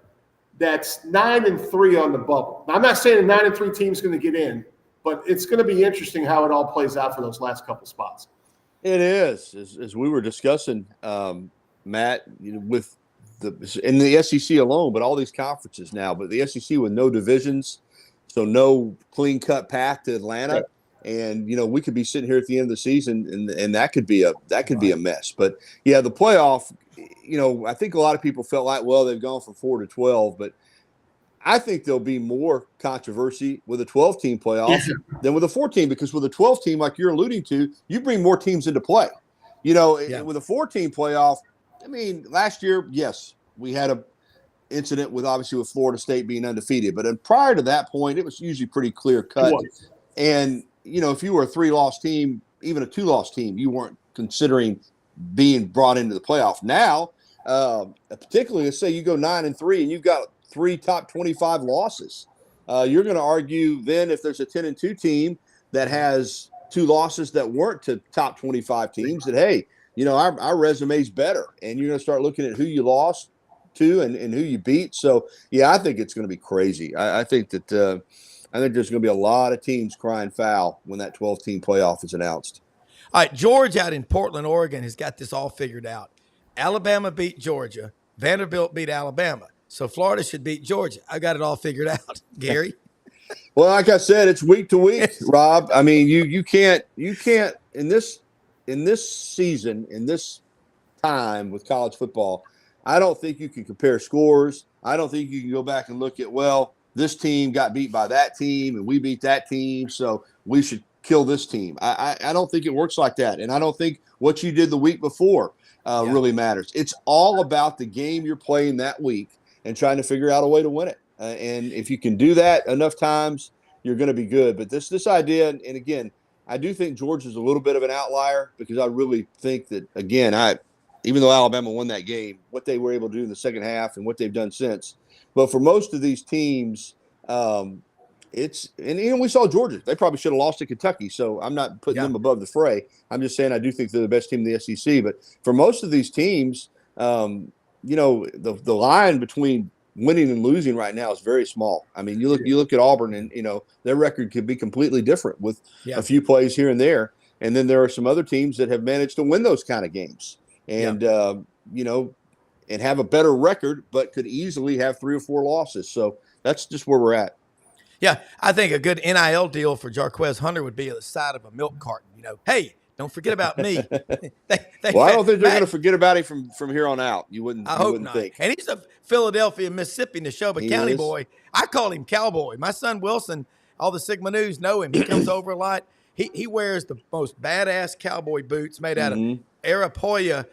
that's 9-3 on the bubble. Now, I'm not saying a 9-3 team is going to get in, but it's going to be interesting how it all plays out for those last couple spots. It is, as we were discussing, Matt, with in the SEC alone, but all these conferences now. But the SEC with no divisions, so no clean-cut path to Atlanta. Right. And we could be sitting here at the end of the season, and that could be a mess. But yeah, the playoff. I think a lot of people felt like, well, they've gone from 4 to 12, but I think there'll be more controversy with a 12-team playoff than with a 4-team, because with a 12-team, like you're alluding to, you bring more teams into play. With a 4-team playoff, I mean, last year, yes, we had a incident with Florida State being undefeated, but prior to that point, it was usually pretty clear cut. And if you were a 3-loss team, even a 2-loss team, you weren't considering being brought into the playoff. Now, particularly, let's say you go 9-3 and you've got 3 top 25 losses. You're going to argue then, if there's a 10-2 team that has 2 losses that weren't to top 25 teams, that, hey, our resume's better. And you're going to start looking at who you lost to and who you beat. So, yeah, I think it's going to be crazy. I think there's going to be a lot of teams crying foul when that 12-team playoff is announced. All right, George out in Portland, Oregon has got this all figured out. Alabama beat Georgia. Vanderbilt beat Alabama. So Florida should beat Georgia. I got it all figured out, Gary. Well, like I said, it's week to week, Rob. I mean, you can't in this season, in this time with college football, I don't think you can compare scores. I don't think you can go back and look at, well, this team got beat by that team and we beat that team, so we should kill this team. I don't think it works like that. And I don't think what you did the week before really matters. It's all about the game you're playing that week and trying to figure out a way to win it. And if you can do that enough times, you're going to be good. But this idea, and again, I do think Georgia's a little bit of an outlier because I really think that, again, even though Alabama won that game, what they were able to do in the second half and what they've done since. But for most of these teams, we saw Georgia. They probably should have lost to Kentucky, so I'm not putting them above the fray. I'm just saying I do think they're the best team in the SEC. But for most of these teams, the line between winning and losing right now is very small. I mean, you look at Auburn, and their record could be completely different with a few plays here and there. And then there are some other teams that have managed to win those kind of games, and and have a better record, but could easily have 3 or 4 losses. So that's just where we're at. Yeah, I think a good NIL deal for Jarquez Hunter would be at the side of a milk carton. Hey, don't forget about me. Well, I don't think they're going to forget about him from here on out. You wouldn't. I hope not. Think. And he's a Philadelphia, Mississippi, Neshoba County boy. I call him Cowboy. My son Wilson, all the Sigma News know him. He comes over a lot. He wears the most badass cowboy boots made out of Arapoya,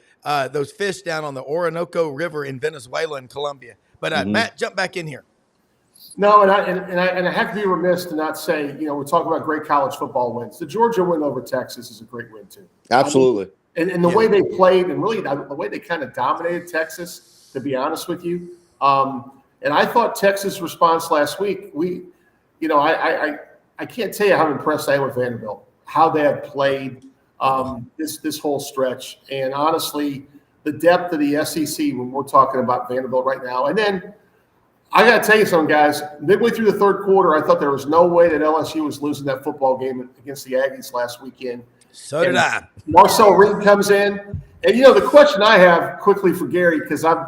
those fish down on the Orinoco River in Venezuela and Colombia. But Matt, jump back in here. No, and I have to be remiss to not say, we're talking about great college football wins. The Georgia win over Texas is a great win too. Absolutely. And the way they played, and really the way they kind of dominated Texas, to be honest with you. And I thought Texas' response last week, I can't tell you how impressed I am with Vanderbilt, how they have played this whole stretch. And honestly, the depth of the SEC when we're talking about Vanderbilt right now. And then I got to tell you something, guys. Midway through the third quarter, I thought there was no way that LSU was losing that football game against the Aggies last weekend. So did I. Marcel Reed comes in. And, the question I have quickly for Gary, because I'm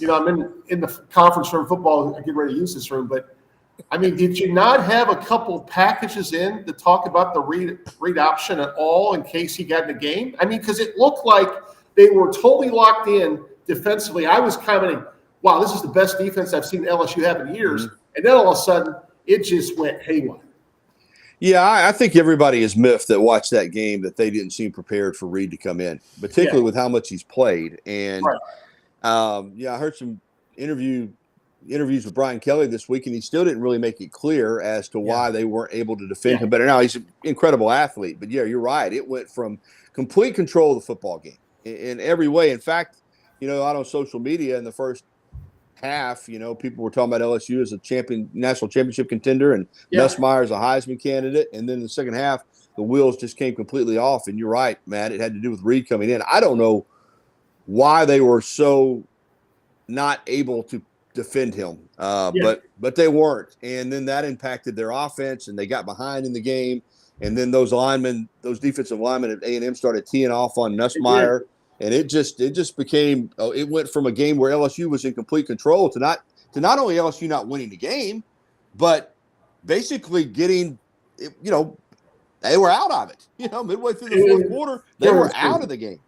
in the conference room football, I get ready to use this room. But, I mean, did you not have a couple packages in to talk about the Reed option at all in case he got in the game? I mean, because it looked like they were totally locked in defensively. I was commenting, wow, this is the best defense I've seen LSU have in years. And then all of a sudden, it just went haywire. Yeah, I think everybody is miffed that watched that game that they didn't seem prepared for Reed to come in, particularly with how much he's played. And, I heard some interviews with Brian Kelly this week, and he still didn't really make it clear as to why they weren't able to defend him better. Now, he's an incredible athlete, but, you're right. It went from complete control of the football game in every way. In fact, out on social media in the first half, people were talking about LSU as a national championship contender and Nussmeier as a Heisman candidate. And then in the second half, the wheels just came completely off. And you're right, Matt, it had to do with Reed coming in. I don't know why they were so not able to defend him, but they weren't. And then that impacted their offense, and they got behind in the game. And then those defensive linemen at A&M started teeing off on Nussmeier. And it just became it went from a game where LSU was in complete control to not only LSU not winning the game, but basically getting they were out of it. Midway through the fourth quarter, they were out of the game.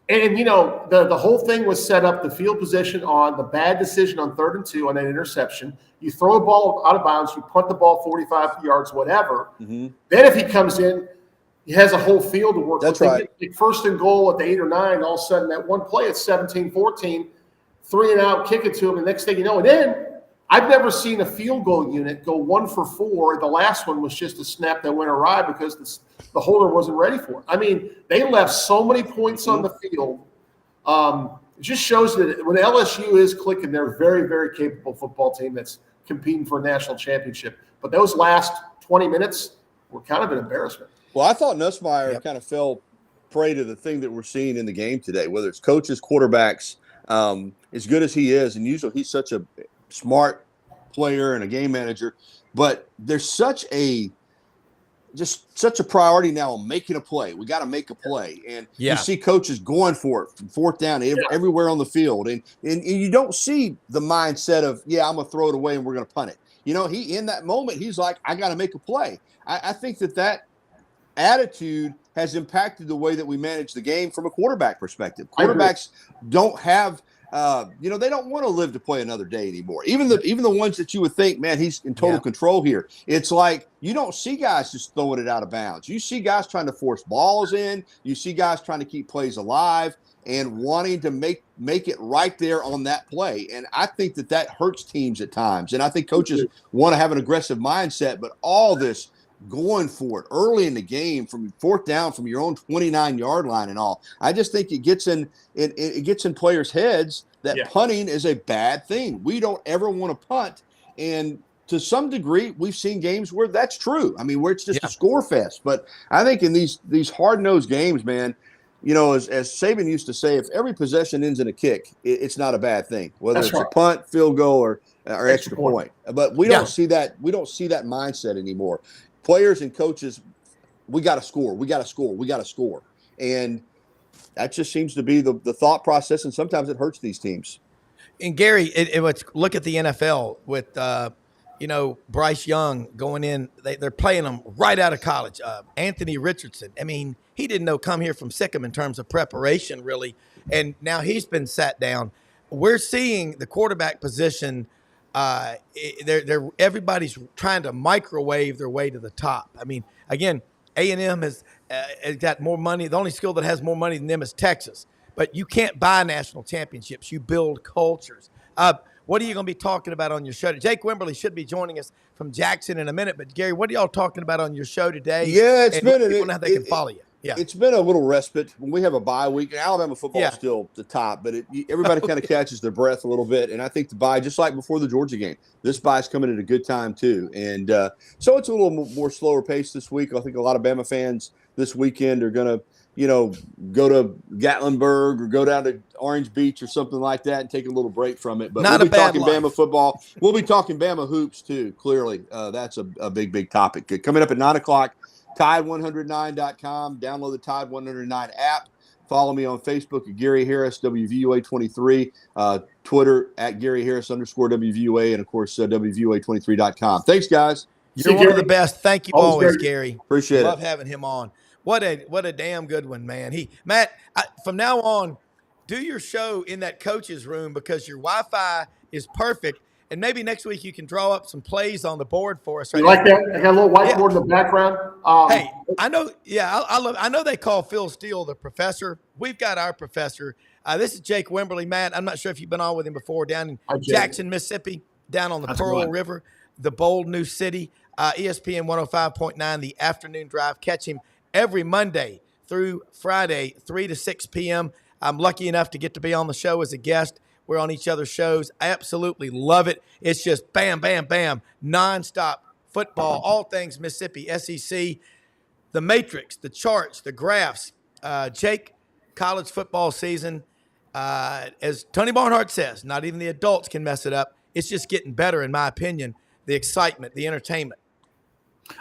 And the whole thing was set up, the field position on the bad decision on 3rd and 2 on that interception. You throw a ball out of bounds, you punt the ball 45 yards, whatever. Then if he comes in, he has a whole field to work with. That's right. First and goal at the 8 or 9, all of a sudden that one play, it's 17-14, 3 and out, kick it to him. The next thing you know, and then I've never seen a field goal unit go 1 for 4. The last one was just a snap that went awry because the holder wasn't ready for it. I mean, they left so many points on the field. It just shows that when LSU is clicking, they're a very, very capable football team that's competing for a national championship. But those last 20 minutes were kind of an embarrassment. Well, I thought Nussmeier kind of fell prey to the thing that we're seeing in the game today, whether it's coaches, quarterbacks, as good as he is, and usually he's such a smart player and a game manager, but there's such a just such a priority now on making a play. We got to make a play. And Yeah. you see coaches going for it from fourth down everywhere on the field. And you don't see the mindset of, I'm going to throw it away and we're going to punt it. He in that moment, he's like, I got to make a play. I think that attitude has impacted the way that we manage the game from a quarterback perspective. Quarterbacks don't have they don't want to live to play another day anymore. Even the ones that you would think, man, he's in total control here. It's like you don't see guys just throwing it out of bounds. You see guys trying to force balls in. You see guys trying to keep plays alive and wanting to make it right there on that play. And I think that hurts teams at times. And I think coaches want to have an aggressive mindset, but all this going for it early in the game from fourth down from your own 29-yard line and all. I just think it gets in players' heads that punting is a bad thing. We don't ever want to punt. And to some degree, we've seen games where that's true. I mean, where it's just a score fest. But I think in these hard-nosed games, man, as Saban used to say, if every possession ends in a kick, it's not a bad thing, whether it's a punt, field goal, or extra point. But we don't see that. We don't see that mindset anymore. Players and coaches, we got to score. We got to score. We got to score. And that just seems to be the thought process, and sometimes it hurts these teams. And Gary, look at the NFL with Bryce Young going in. They're playing him right out of college. Anthony Richardson. I mean, he didn't come here from Sikkim in terms of preparation, really. And now he's been sat down. We're seeing the quarterback position. Everybody's trying to microwave their way to the top. I mean, again, A&M has got more money. The only school that has more money than them is Texas. But you can't buy national championships. You build cultures. What are you going to be talking about on your show? Jake Wimberly should be joining us from Jackson in a minute. But, Gary, what are y'all talking about on your show today? Yeah, it's been – how they can follow you. Yeah, it's been a little respite. When we have a bye week, and Alabama football is still the top, but everybody kind of catches their breath a little bit. And I think the bye, just like before the Georgia game, this bye is coming at a good time too. And so it's a little more slower pace this week. I think a lot of Bama fans this weekend are going to, go to Gatlinburg or go down to Orange Beach or something like that and take a little break from it. But we'll be talking Bama football. We'll be talking Bama hoops too. Clearly, that's a big topic. Coming up at 9:00. Tide109.com. Download the Tide 109 app. Follow me on Facebook at Gary Harris, WVUA23. Twitter at Gary Harris _WVUA. And, of course, WVUA23.com. Thanks, guys. You're one of the best. Thank you always, Gary. Appreciate it. Love having him on. What a damn good one, man. Matt, from now on, do your show in that coach's room because your Wi-Fi is perfect. And maybe next week you can draw up some plays on the board for us. You like that? I got a little whiteboard in the background. Hey, I know. Yeah, I know they call Phil Steele the professor. We've got our professor. This is Jake Wimberly. Matt, I'm not sure if you've been on with him before down in Jackson, Mississippi, down on the Pearl River, the bold new city. ESPN 105.9, the afternoon drive. Catch him every Monday through Friday, 3 to 6 p.m. I'm lucky enough to get to be on the show as a guest. We're on each other's shows. I absolutely love it. It's just bam, bam, bam, nonstop football, all things Mississippi, SEC, the matrix, the charts, the graphs. Jake, college football season, as Tony Barnhart says, not even the adults can mess it up. It's just getting better, in my opinion, the excitement, the entertainment.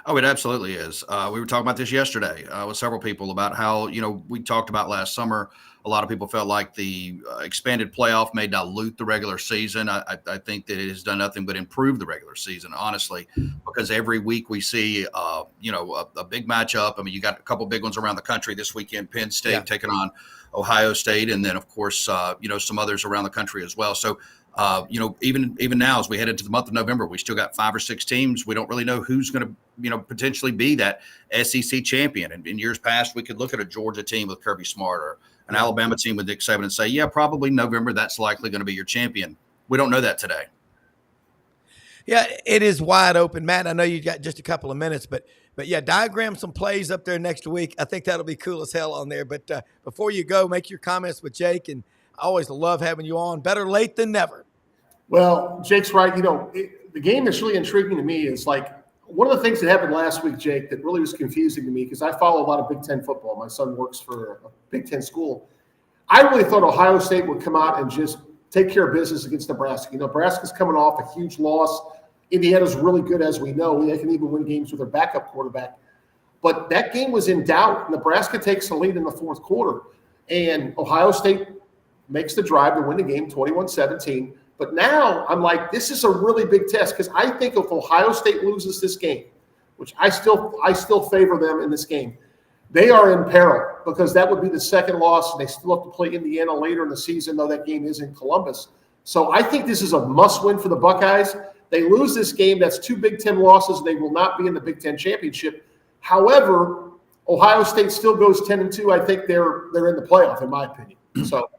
Oh, it absolutely is. We were talking about this yesterday with several people about how, we talked about last summer. A lot of people felt like the expanded playoff may dilute the regular season. I think that it has done nothing but improve the regular season, honestly, because every week we see, a big matchup. I mean, you got a couple big ones around the country this weekend, Penn State taking on Ohio State, and then, of course, some others around the country as well. So, even now, as we head into the month of November, we still got 5 or 6 teams. We don't really know who's going to, potentially be that SEC champion. And in years past, we could look at a Georgia team with Kirby Smart or an Alabama team with Nick Saban and say, probably November, that's likely going to be your champion. We don't know that today. Yeah, it is wide open. Matt, I know you got just a couple of minutes, but yeah, diagram some plays up there next week. I think that'll be cool as hell on there. But before you go, make your comments with Jake, and I always love having you on. Better late than never. Well, Jake's right. The game that's really intriguing to me is like one of the things that happened last week, Jake, that really was confusing to me because I follow a lot of Big Ten football. My son works for a Big Ten school. I really thought Ohio State would come out and just take care of business against Nebraska. Nebraska's coming off a huge loss. Indiana's really good, as we know. They can even win games with their backup quarterback. But that game was in doubt. Nebraska takes the lead in the fourth quarter, and Ohio State makes the drive to win the game 21-17. But now I'm like, this is a really big test, because I think if Ohio State loses this game, which I still favor them in this game, they are in peril, because that would be the second loss, and they still have to play Indiana later in the season, though that game is in Columbus. So I think this is a must-win for the Buckeyes. They lose this game, that's 2 Big Ten losses. They will not be in the Big Ten championship. However, Ohio State still goes 10-2. I think they're in the playoff, in my opinion. So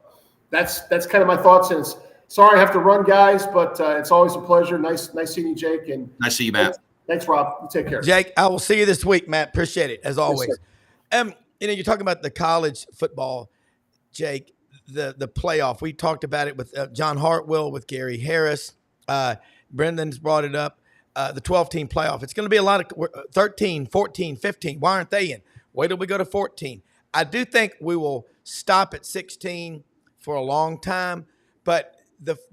that's kind of my thoughts. And sorry I have to run, guys, but it's always a pleasure. Nice seeing you, Jake. And nice to see you, Matt. Thanks, Rob. You take care. Jake, I will see you this week, Matt. Appreciate it, as always. Yes, you're talking about the college football, Jake, the playoff. We talked about it with John Hartwell, with Gary Harris. Brendan's brought it up. The 12-team playoff. It's going to be a lot of 13, 14, 15. Why aren't they in? Wait till we go to 14. I do think we will stop at 16 for a long time, but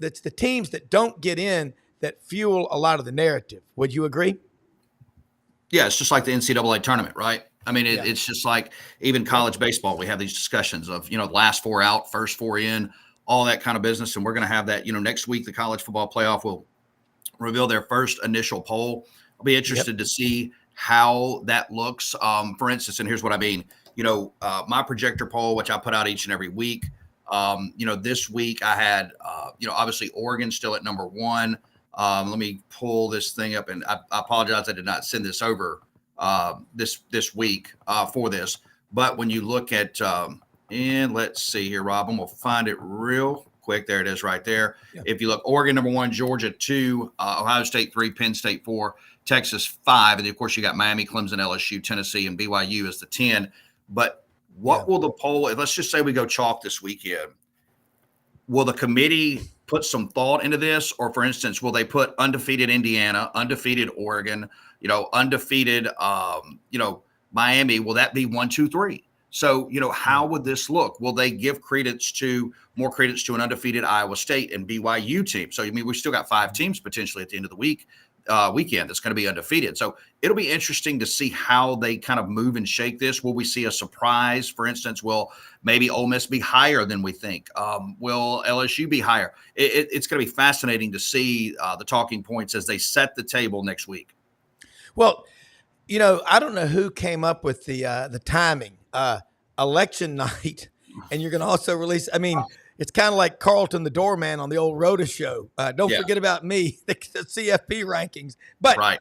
it's the teams that don't get in that fuel a lot of the narrative. Would you agree? Yeah, it's just like the NCAA tournament, right? I mean, it's just like even college baseball. We have these discussions of, last 4 out, first 4 in, all that kind of business. And we're going to have that, next week, the college football playoff will reveal their first initial poll. I'll be interested to see how that looks. For instance, and here's what I mean, my projector poll, which I put out each and every week, this week I had, obviously Oregon still at number 1. Let me pull this thing up, and I apologize I did not send this over this week for this. But when you look at, and let's see here, Rob, I'm going to find it real quick. There it is right there. Yeah. If you look, Oregon number 1, Georgia 2, Ohio State 3, Penn State 4, Texas 5. And then, of course, you got Miami, Clemson, LSU, Tennessee, and BYU as the 10. But what will the poll, let's just say we go chalk this weekend, will the committee put some thought into this? Or, for instance, will they put undefeated Indiana, undefeated Oregon, undefeated, Miami? Will that be 1, 2, 3? So, how would this look? Will they give more credence to an undefeated Iowa State and BYU team? So, we still got 5 teams potentially at the end of the weekend that's going to be undefeated. So it'll be interesting to see how they kind of move and shake this. Will we see a surprise? For instance, will maybe Ole Miss be higher than we think? Will LSU be higher? It's going to be fascinating to see the talking points as they set the table next week. Well, I don't know who came up with the timing. Election night, and you're going to also release. I mean, it's kind of like Carlton the doorman on the old Rhoda show. Don't forget about me, the CFP rankings. But right.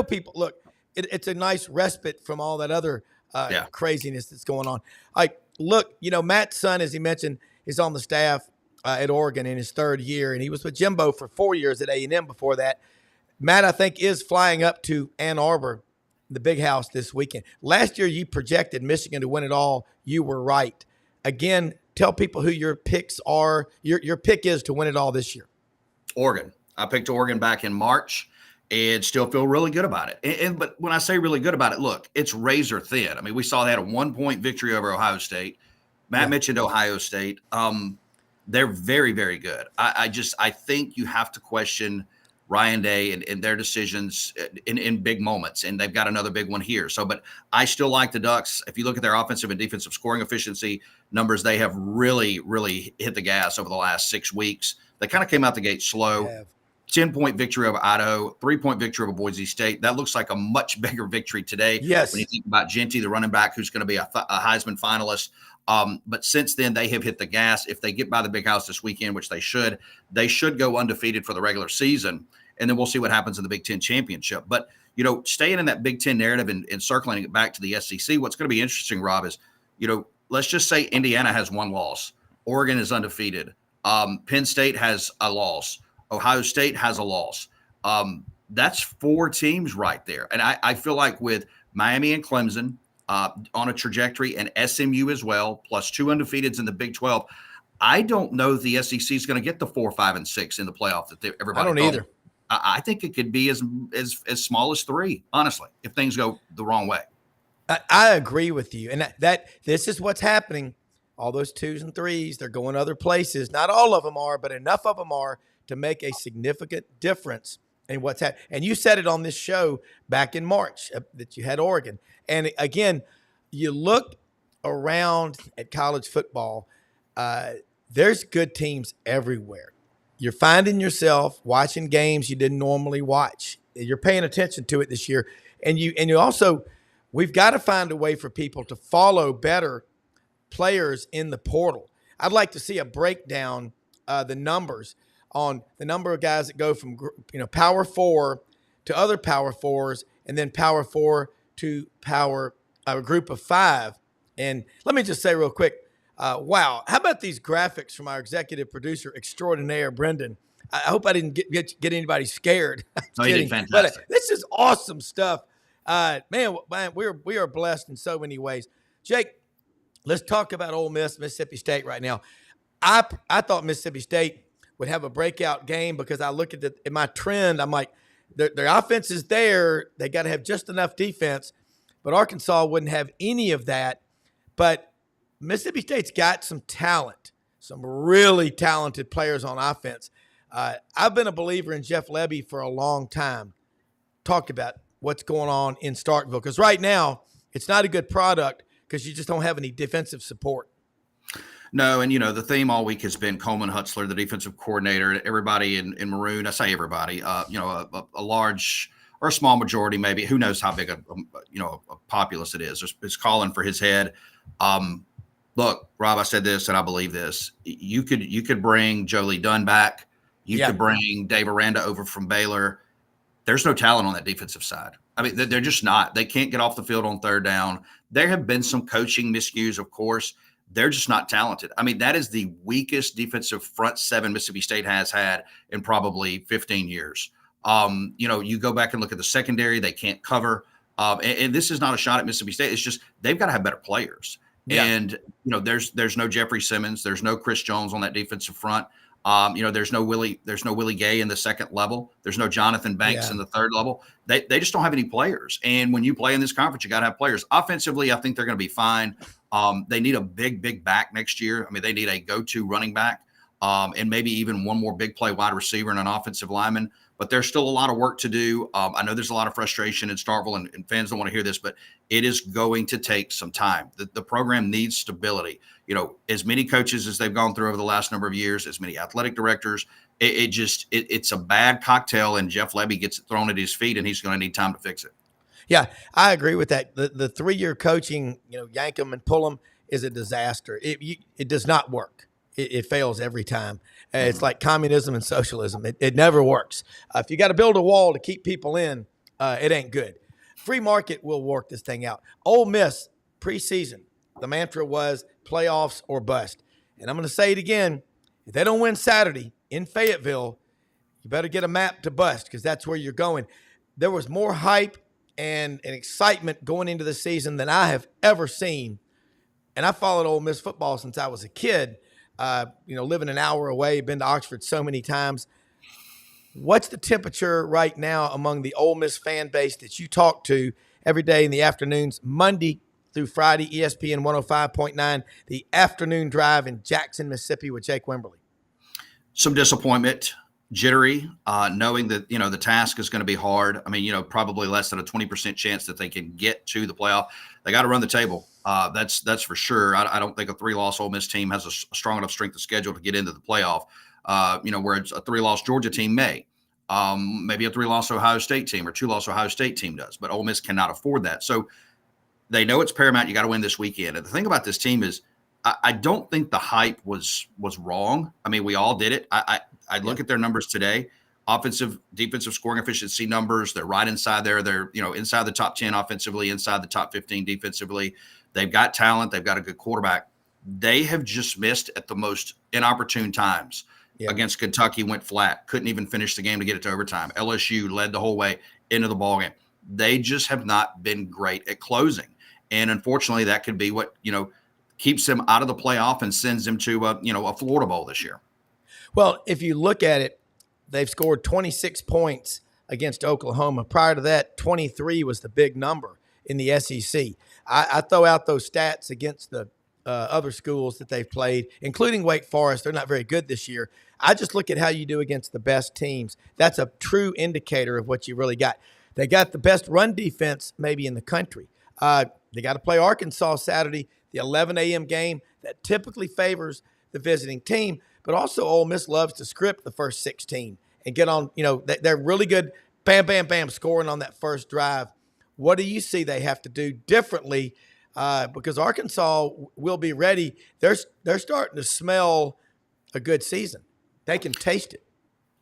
People look. It's a nice respite from all that other craziness that's going on. Look, Matt's son, as he mentioned, is on the staff at Oregon in his 3rd year, and he was with Jimbo for 4 years at A&M before that. Matt, I think, is flying up to Ann Arbor, the big house, this weekend. Last year, you projected Michigan to win it all. You were right. Again, tell people who your picks are. Your pick is to win it all this year. Oregon. I picked Oregon back in March and still feel really good about it. But when I say really good about it, look, it's razor thin. I mean, we saw they had a 1-point victory over Ohio State. Matt mentioned Ohio State. They're very, very good. I think you have to question Ryan Day and their decisions in big moments, and they've got another big one here. But I still like the Ducks. If you look at their offensive and defensive scoring efficiency numbers, they have really, really hit the gas over the last 6 weeks. They kind of came out the gate slow. 10-point victory over Idaho, 3-point victory over Boise State. That looks like a much bigger victory today. Yes. When you think about Genty, the running back, who's going to be a Heisman finalist. But since then, they have hit the gas. If they get by the big house this weekend, which they should go undefeated for the regular season. And then we'll see what happens in the Big Ten championship. But, staying in that Big Ten narrative and circling it back to the SEC, what's going to be interesting, Rob, is, let's just say Indiana has 1 loss. Oregon is undefeated. Penn State has a loss. Ohio State has a loss. That's 4 teams right there. And I feel like with Miami and Clemson on a trajectory, and SMU as well, plus 2 undefeateds in the Big 12, I don't know if the SEC is going to get the 4, 5, and 6 in the playoff that everybody. I don't either. I think it could be as small as 3, honestly, if things go the wrong way. I agree with you. And that this is what's happening. All those 2s and 3s, they're going other places. Not all of them are, but enough of them are to make a significant difference and what's happening. And you said it on this show back in March that you had Oregon. And again, you look around at college football, there's good teams everywhere. You're finding yourself watching games you didn't normally watch. You're paying attention to it this year. And you also, we've got to find a way for people to follow better players in the portal. I'd like to see a breakdown, the numbers on the number of guys that go from Power 4 to other Power 4s, and then Power 4 to a group of 5. And let me just say real quick, wow, how about these graphics from our executive producer extraordinaire, Brenden? I hope I didn't get anybody scared. No, you did fantastic. But this is awesome stuff. Man, we are blessed in so many ways. Jake, let's talk about Ole Miss, Mississippi State right now. I thought Mississippi State would have a breakout game because I look at my trend. I'm like, their offense is there. They got to have just enough defense. But Arkansas wouldn't have any of that. But Mississippi State's got some talent, some really talented players on offense. I've been a believer in Jeff Lebby for a long time. Talk about what's going on in Starkville, because right now it's not a good product because you just don't have any defensive support. No, and the theme all week has been Coleman Hutzler, the defensive coordinator. Everybody in maroon, I say everybody, a large or a small majority, maybe, who knows how big a populace it is calling for his head. Look, Rob, I said this and I believe this. You could bring Jolie Dunn back. You could bring Dave Aranda over from Baylor. There's no talent on that defensive side. I mean, they're just not. They can't get off the field on third down. There have been some coaching miscues, of course. They're just not talented. I mean, that is the weakest defensive front seven Mississippi State has had in probably 15 years. You go back and look at the secondary, they can't cover. And this is not a shot at Mississippi State. It's just they've got to have better players. Yeah. And, there's no Jeffrey Simmons. There's no Chris Jones on that defensive front. There's no Willie Gay in the second level. There's no Jonathan Banks in the third level. They just don't have any players. And when you play in this conference, you got to have players. Offensively, I think they're going to be fine. They need a big back next year. I mean, they need a go-to running back and maybe even one more big play wide receiver and an offensive lineman. But there's still a lot of work to do. I know there's a lot of frustration in Starkville, and fans don't want to hear this, but it is going to take some time. The program needs stability. As many coaches as they've gone through over the last number of years, as many athletic directors, it's a bad cocktail, and Jeff Lebby gets it thrown at his feet, and he's going to need time to fix it. Yeah, I agree with that. The 3-year coaching, yank them and pull them, is a disaster. It does not work. It fails every time. It's like communism and socialism. It never works. If you got to build a wall to keep people in, it ain't good. Free market will work this thing out. Ole Miss, preseason, the mantra was playoffs or bust. And I'm going to say it again. If they don't win Saturday in Fayetteville, you better get a map to bust, because that's where you're going. There was more hype and excitement going into the season than I have ever seen. And I followed Ole Miss football since I was a kid. Living an hour away, been to Oxford so many times. What's the temperature right now among the Ole Miss fan base that you talk to every day in the afternoons, Monday through Friday, ESPN 105.9, the afternoon drive in Jackson, Mississippi with Jake Wimberly? Some disappointment, jittery, knowing that, the task is going to be hard. I mean, probably less than a 20% chance that they can get to the playoff. They got to run the table. That's for sure. I don't think a 3-loss Ole Miss team has a strong enough strength of schedule to get into the playoff. Whereas a 3-loss Georgia team may. Maybe a 3-loss Ohio State team or 2-loss Ohio State team does, but Ole Miss cannot afford that. So they know it's paramount. You got to win this weekend. And the thing about this team is, I don't think the hype was wrong. I mean, we all did it. I look at their numbers today. Offensive, defensive scoring efficiency numbers, they're right inside there. They're, inside the top 10 offensively, inside the top 15 defensively. They've got talent. They've got a good quarterback. They have just missed at the most inopportune times. Against Kentucky, went flat. Couldn't even finish the game to get it to overtime. LSU led the whole way into the ballgame. They just have not been great at closing. And unfortunately, that could be what, keeps them out of the playoff and sends them to a Florida Bowl this year. Well, if you look at it, they've scored 26 points against Oklahoma. Prior to that, 23 was the big number in the SEC. I throw out those stats against the other schools that they've played, including Wake Forest. They're not very good this year. I just look at how you do against the best teams. That's a true indicator of what you really got. They got the best run defense maybe in the country. They got to play Arkansas Saturday, the 11 a.m. game that typically favors the visiting team, but also Ole Miss loves to script the first 16 and get on, they're really good, bam, bam, bam, scoring on that first drive. What do you see they have to do differently? Because Arkansas will be ready. They're starting to smell a good season. They can taste it.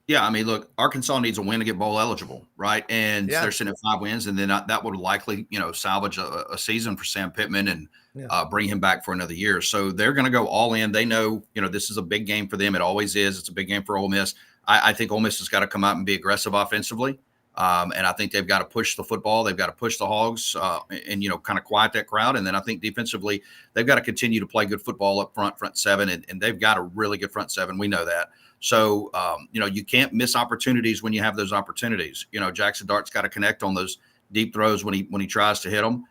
Yeah, I mean, look, Arkansas needs a win to get bowl eligible, right? And they're sitting at 5 wins, and then that would likely, salvage a season for Sam Pittman and bring him back for another year. So they're going to go all in. They know, this is a big game for them. It always is. It's a big game for Ole Miss. I think Ole Miss has got to come out and be aggressive offensively. And I think they've got to push the football. They've got to push the Hogs and kind of quiet that crowd. And then I think defensively, they've got to continue to play good football up front seven. And they've got a really good front seven. We know that. So, you can't miss opportunities when you have those opportunities. Jackson Dart's got to connect on those deep throws when he tries to hit them.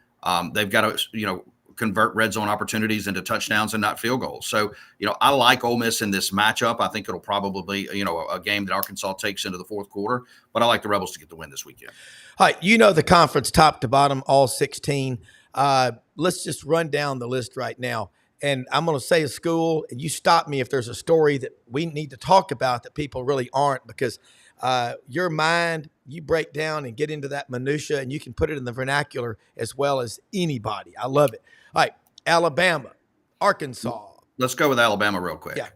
They've got to, convert red zone opportunities into touchdowns and not field goals. So, I like Ole Miss in this matchup. I think it'll probably be, a game that Arkansas takes into the fourth quarter, but I like the Rebels to get the win this weekend. All right. The conference top to bottom, all 16. Let's just run down the list right now. And I'm going to say a school, and you stop me if there's a story that we need to talk about that people really aren't, because your mind, you break down and get into that minutia, and you can put it in the vernacular as well as anybody. I love it. All right, Alabama, Arkansas. Let's go with Alabama real quick. Yeah.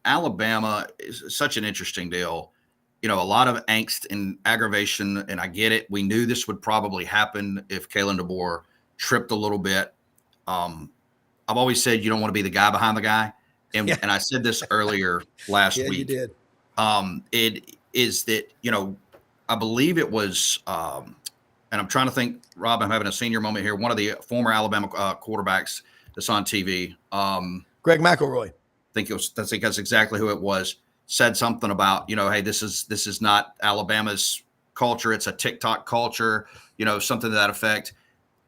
Alabama is such an interesting deal. A lot of angst and aggravation, and I get it. We knew this would probably happen if Kalen DeBoer tripped a little bit. I've always said you don't want to be the guy behind the guy. And I said this earlier last week. You did. It is that, I believe it was, and I'm trying to think, Rob, I'm having a senior moment here. One of the former Alabama quarterbacks that's on TV. Greg McElroy. I think that's exactly who it was. Said something about, hey, this is not Alabama's culture. It's a TikTok culture, something to that effect.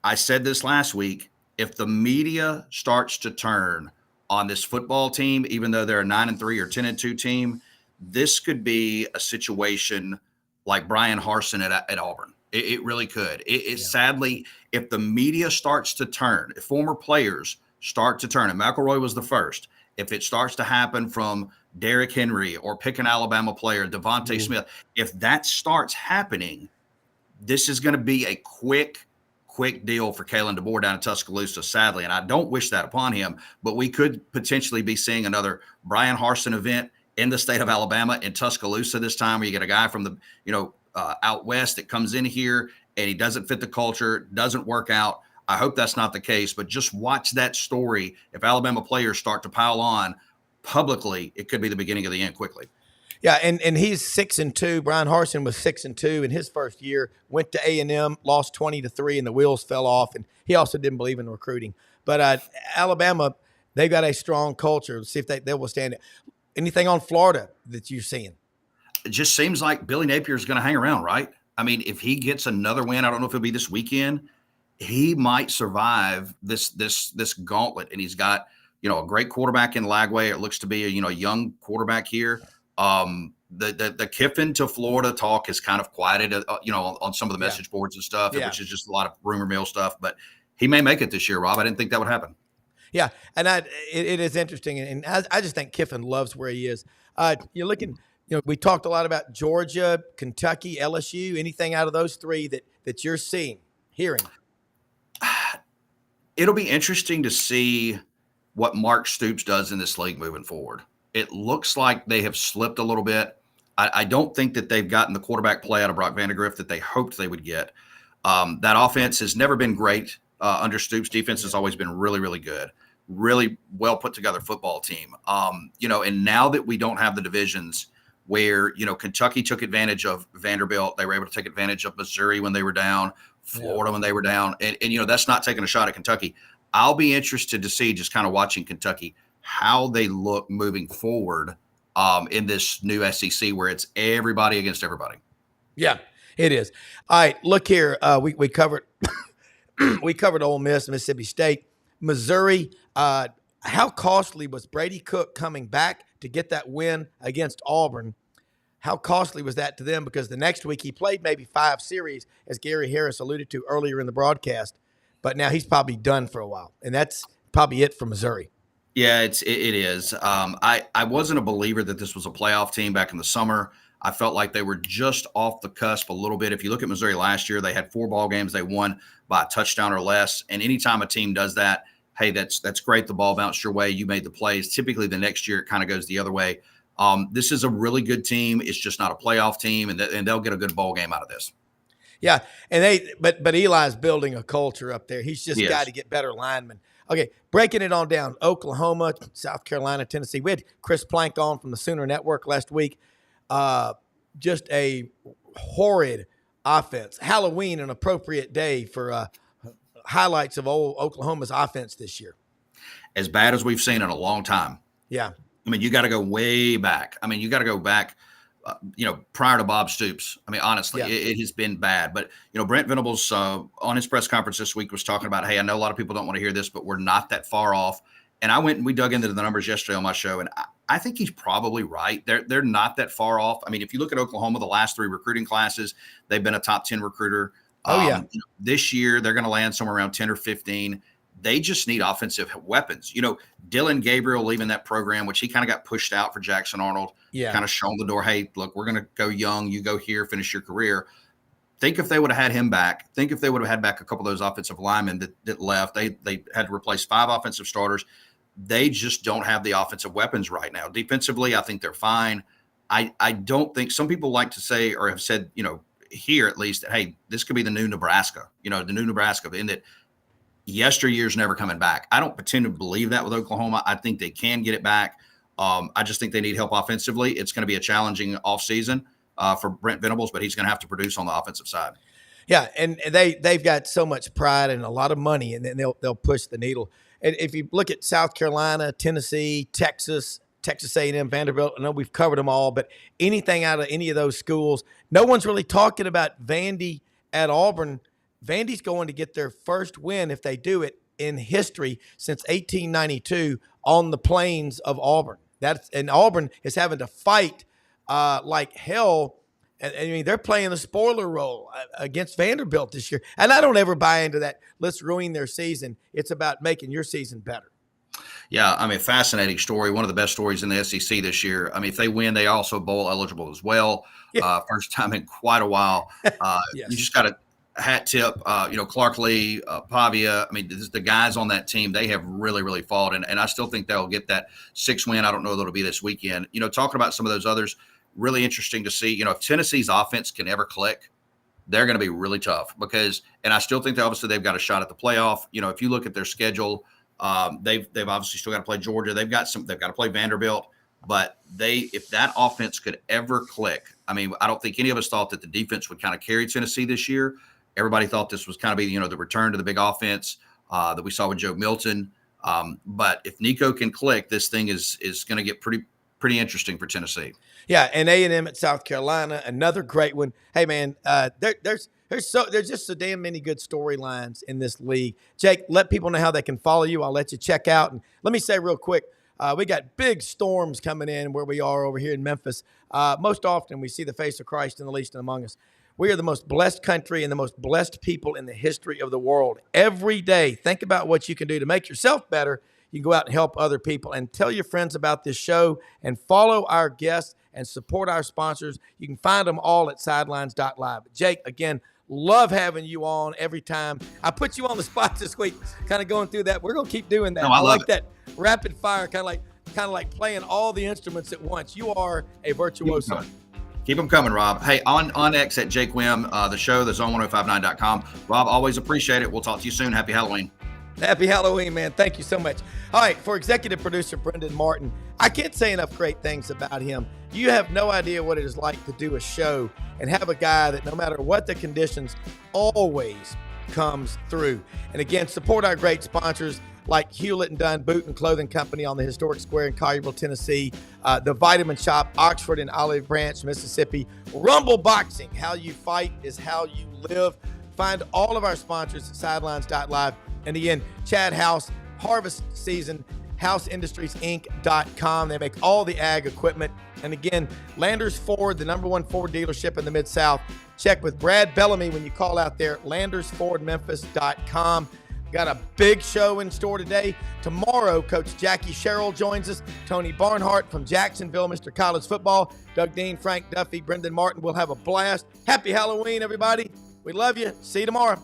I said this last week. If the media starts to turn on this football team, even though they're a 9-3 or 10-2 team, this could be a situation like Brian Harsin at Auburn. It really could. Sadly, if the media starts to turn, if former players start to turn, and McElroy was the first, if it starts to happen from Derrick Henry or pick an Alabama player, Devontae Smith, if that starts happening, this is going to be a quick deal for Kalen DeBoer down in Tuscaloosa, sadly. And I don't wish that upon him, but we could potentially be seeing another Brian Harsin event in the state of Alabama in Tuscaloosa this time, where you get a guy from the, out west that comes in here and he doesn't fit the culture, doesn't work out. I hope that's not the case, but just watch that story. If Alabama players start to pile on publicly, it could be the beginning of the end quickly. Yeah, and he's 6-2. Brian Harsin was 6-2 in his first year. Went to A&M, lost 20-3, and the wheels fell off. And he also didn't believe in recruiting. But Alabama, they've got a strong culture. Let's see if they will stand it. Anything on Florida that you're seeing? It just seems like Billy Napier is going to hang around, right? I mean, if he gets another win, I don't know if it'll be this weekend, he might survive this gauntlet. And he's got, a great quarterback in Lagway. It looks to be a young quarterback here. The Kiffin to Florida talk has kind of quieted, on some of the message boards and stuff, which is just a lot of rumor mill stuff, but he may make it this year, Rob. I didn't think that would happen. Yeah. And it is interesting. And I just think Kiffin loves where he is. You're looking, we talked a lot about Georgia, Kentucky, LSU, anything out of those three that you're hearing? It'll be interesting to see what Mark Stoops does in this league moving forward. It looks like they have slipped a little bit. I don't think that they've gotten the quarterback play out of Brock Vandagriff that they hoped they would get. That offense has never been great under Stoops. Defense has always been really, really good. Really well put together football team. And now that we don't have the divisions where, Kentucky took advantage of Vanderbilt, they were able to take advantage of Missouri when they were down, Florida when they were down. And that's not taking a shot at Kentucky. I'll be interested to see, just kind of watching Kentucky, how they look moving forward in this new SEC where it's everybody against everybody. Yeah, it is. All right, look here. We covered we covered Ole Miss, Mississippi State, Missouri. how costly was Brady Cook coming back to get that win against Auburn? How costly was that to them? Because the next week he played maybe 5 series, as Gary Harris alluded to earlier in the broadcast, but now he's probably done for a while, and that's probably it for Missouri. Yeah, it is. I wasn't a believer that this was a playoff team back in the summer. I felt like they were just off the cusp a little bit. If you look at Missouri last year, they had 4 ball games. They won by a touchdown or less. And anytime a team does that, hey, that's great. The ball bounced your way. You made the plays. Typically the next year it kind of goes the other way. This is a really good team. It's just not a playoff team, and they'll get a good ball game out of this. Yeah, and but Eli's building a culture up there. He's just got to get better linemen. Okay, breaking it on down. Oklahoma, South Carolina, Tennessee. We had Chris Plank on from the Sooner Network last week. Just a horrid offense. Halloween, an appropriate day for highlights of old Oklahoma's offense this year. As bad as we've seen in a long time. Yeah. I mean, you got to go way back. I mean, you got to go back, prior to Bob Stoops. I mean, honestly, it has been bad. But, Brent Venables on his press conference this week was talking about, hey, I know a lot of people don't want to hear this, but we're not that far off. And we dug into the numbers yesterday on my show, and I think he's probably right. They're not that far off. I mean, if you look at Oklahoma, the last 3 recruiting classes, they've been a top 10 recruiter. This year, they're going to land somewhere around 10 or 15. They just need offensive weapons. Dylan Gabriel leaving that program, which he kind of got pushed out for Jackson Arnold, kind of shown the door, hey, look, we're going to go young. You go here, finish your career. Think if they would have had him back. Think if they would have had back a couple of those offensive linemen that left. They had to replace 5 offensive starters. They just don't have the offensive weapons right now. Defensively, I think they're fine. I don't think – some people like to say or have said, here at least, that, hey, this could be the new Nebraska, the new Nebraska, in that yesteryear's never coming back. I don't pretend to believe that with Oklahoma. I think they can get it back. I just think they need help offensively. It's going to be a challenging offseason for Brent Venables, but he's going to have to produce on the offensive side. Yeah, and they've got so much pride and a lot of money, and then they'll push the needle. And if you look at South Carolina, Tennessee, Texas A&M, Vanderbilt, I know we've covered them all, but anything out of any of those schools, no one's really talking about Vandy at Auburn. Vandy's going to get their first win, if they do it, in history since 1892 on the plains of Auburn. And Auburn is having to fight like hell. I mean, they're playing the spoiler role against Vanderbilt this year. And I don't ever buy into that, let's ruin their season. It's about making your season better. Yeah, I mean, fascinating story. One of the best stories in the SEC this year. I mean, if they win, they also bowl eligible as well. Yeah. First time in quite a while. Yes. You just got to hat tip, Clark Lee, Pavia. I mean, the guys on that team, they have really, really fought. And I still think they'll get that 6th win. I don't know that it'll be this weekend. Talking about some of those others, really interesting to see, if Tennessee's offense can ever click, they're going to be really tough and I still think they've got a shot at the playoff. If you look at their schedule, they've obviously still got to play Georgia. They've got to play Vanderbilt, but if that offense could ever click, I mean, I don't think any of us thought that the defense would kind of carry Tennessee this year. Everybody thought this was kind of be, the return to the big offense that we saw with Joe Milton. But if Nico can click, this thing is going to get pretty interesting for Tennessee. Yeah, and A&M at South Carolina, another great one. Hey, man, there's just so damn many good storylines in this league. Jake, let people know how they can follow you. I'll let you check out. And let me say real quick, we got big storms coming in where we are over here in Memphis. Most often we see the face of Christ in the least and among us. We are the most blessed country and the most blessed people in the history of the world. Every day, think about what you can do to make yourself better. You can go out and help other people, and tell your friends about this show and follow our guests and support our sponsors. You can find them all at sidelines.live. Jake, again, love having you on every time. I put you on the spot this week, kind of going through that. We're going to keep doing that. No, I like it. That rapid fire, kind of like playing all the instruments at once. You are a virtuoso. Keep them coming, Rob. Hey, on X at Jake Wim, the show, the zone1059.com. Rob, always appreciate it. We'll talk to you soon. Happy Halloween. Happy Halloween, man. Thank you so much. All right, for executive producer Brenden Martin, I can't say enough great things about him. You have no idea what it is like to do a show and have a guy that no matter what the conditions always comes through. And again, support our great sponsors like Hewlett & Dunn Boot and Clothing Company on the historic square in Collierville, Tennessee, the Vitamin Shop, Oxford and Olive Branch, Mississippi, Rumble Boxing, how you fight is how you live. Find all of our sponsors at sidelines.live. And again, Chad House, harvest season houseindustriesinc.com. They make all the ag equipment. And again, Landers Ford, the #1 Ford dealership in the Mid-South. Check with Brad Bellamy when you call out there, landersfordmemphis.com. Got a big show in store today. Tomorrow, Coach Jackie Sherrill joins us. Tony Barnhart from Jacksonville, Mr. College Football. Doug Dean, Frank Duffy, Brenden Martin. We'll have a blast. Happy Halloween, everybody. We love you. See you tomorrow.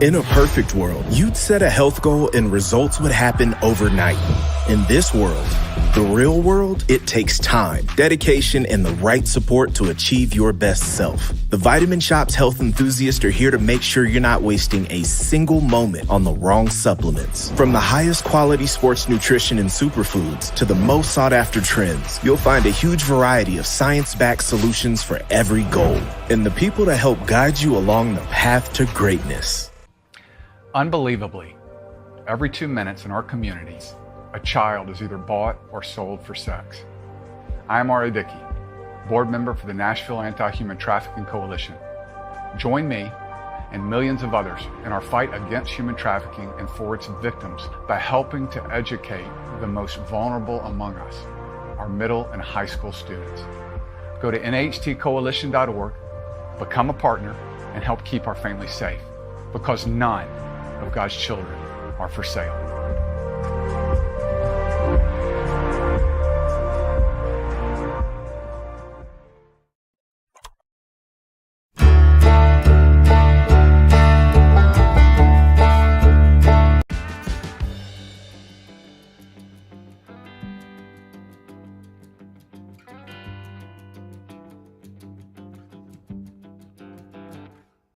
In a perfect world, you'd set a health goal and results would happen overnight. In this world, the real world, it takes time, dedication, and the right support to achieve your best self. The Vitamin Shoppe health enthusiasts are here to make sure you're not wasting a single moment on the wrong supplements. From the highest quality sports nutrition and superfoods to the most sought after trends, you'll find a huge variety of science-backed solutions for every goal. And the people to help guide you along the path to greatness. Unbelievably, every 2 minutes in our communities, a child is either bought or sold for sex. I am Ari Dickey, board member for the Nashville Anti-Human Trafficking Coalition. Join me and millions of others in our fight against human trafficking and for its victims by helping to educate the most vulnerable among us, our middle and high school students. Go to nhtcoalition.org, become a partner, and help keep our families safe, because none of God's children are for sale.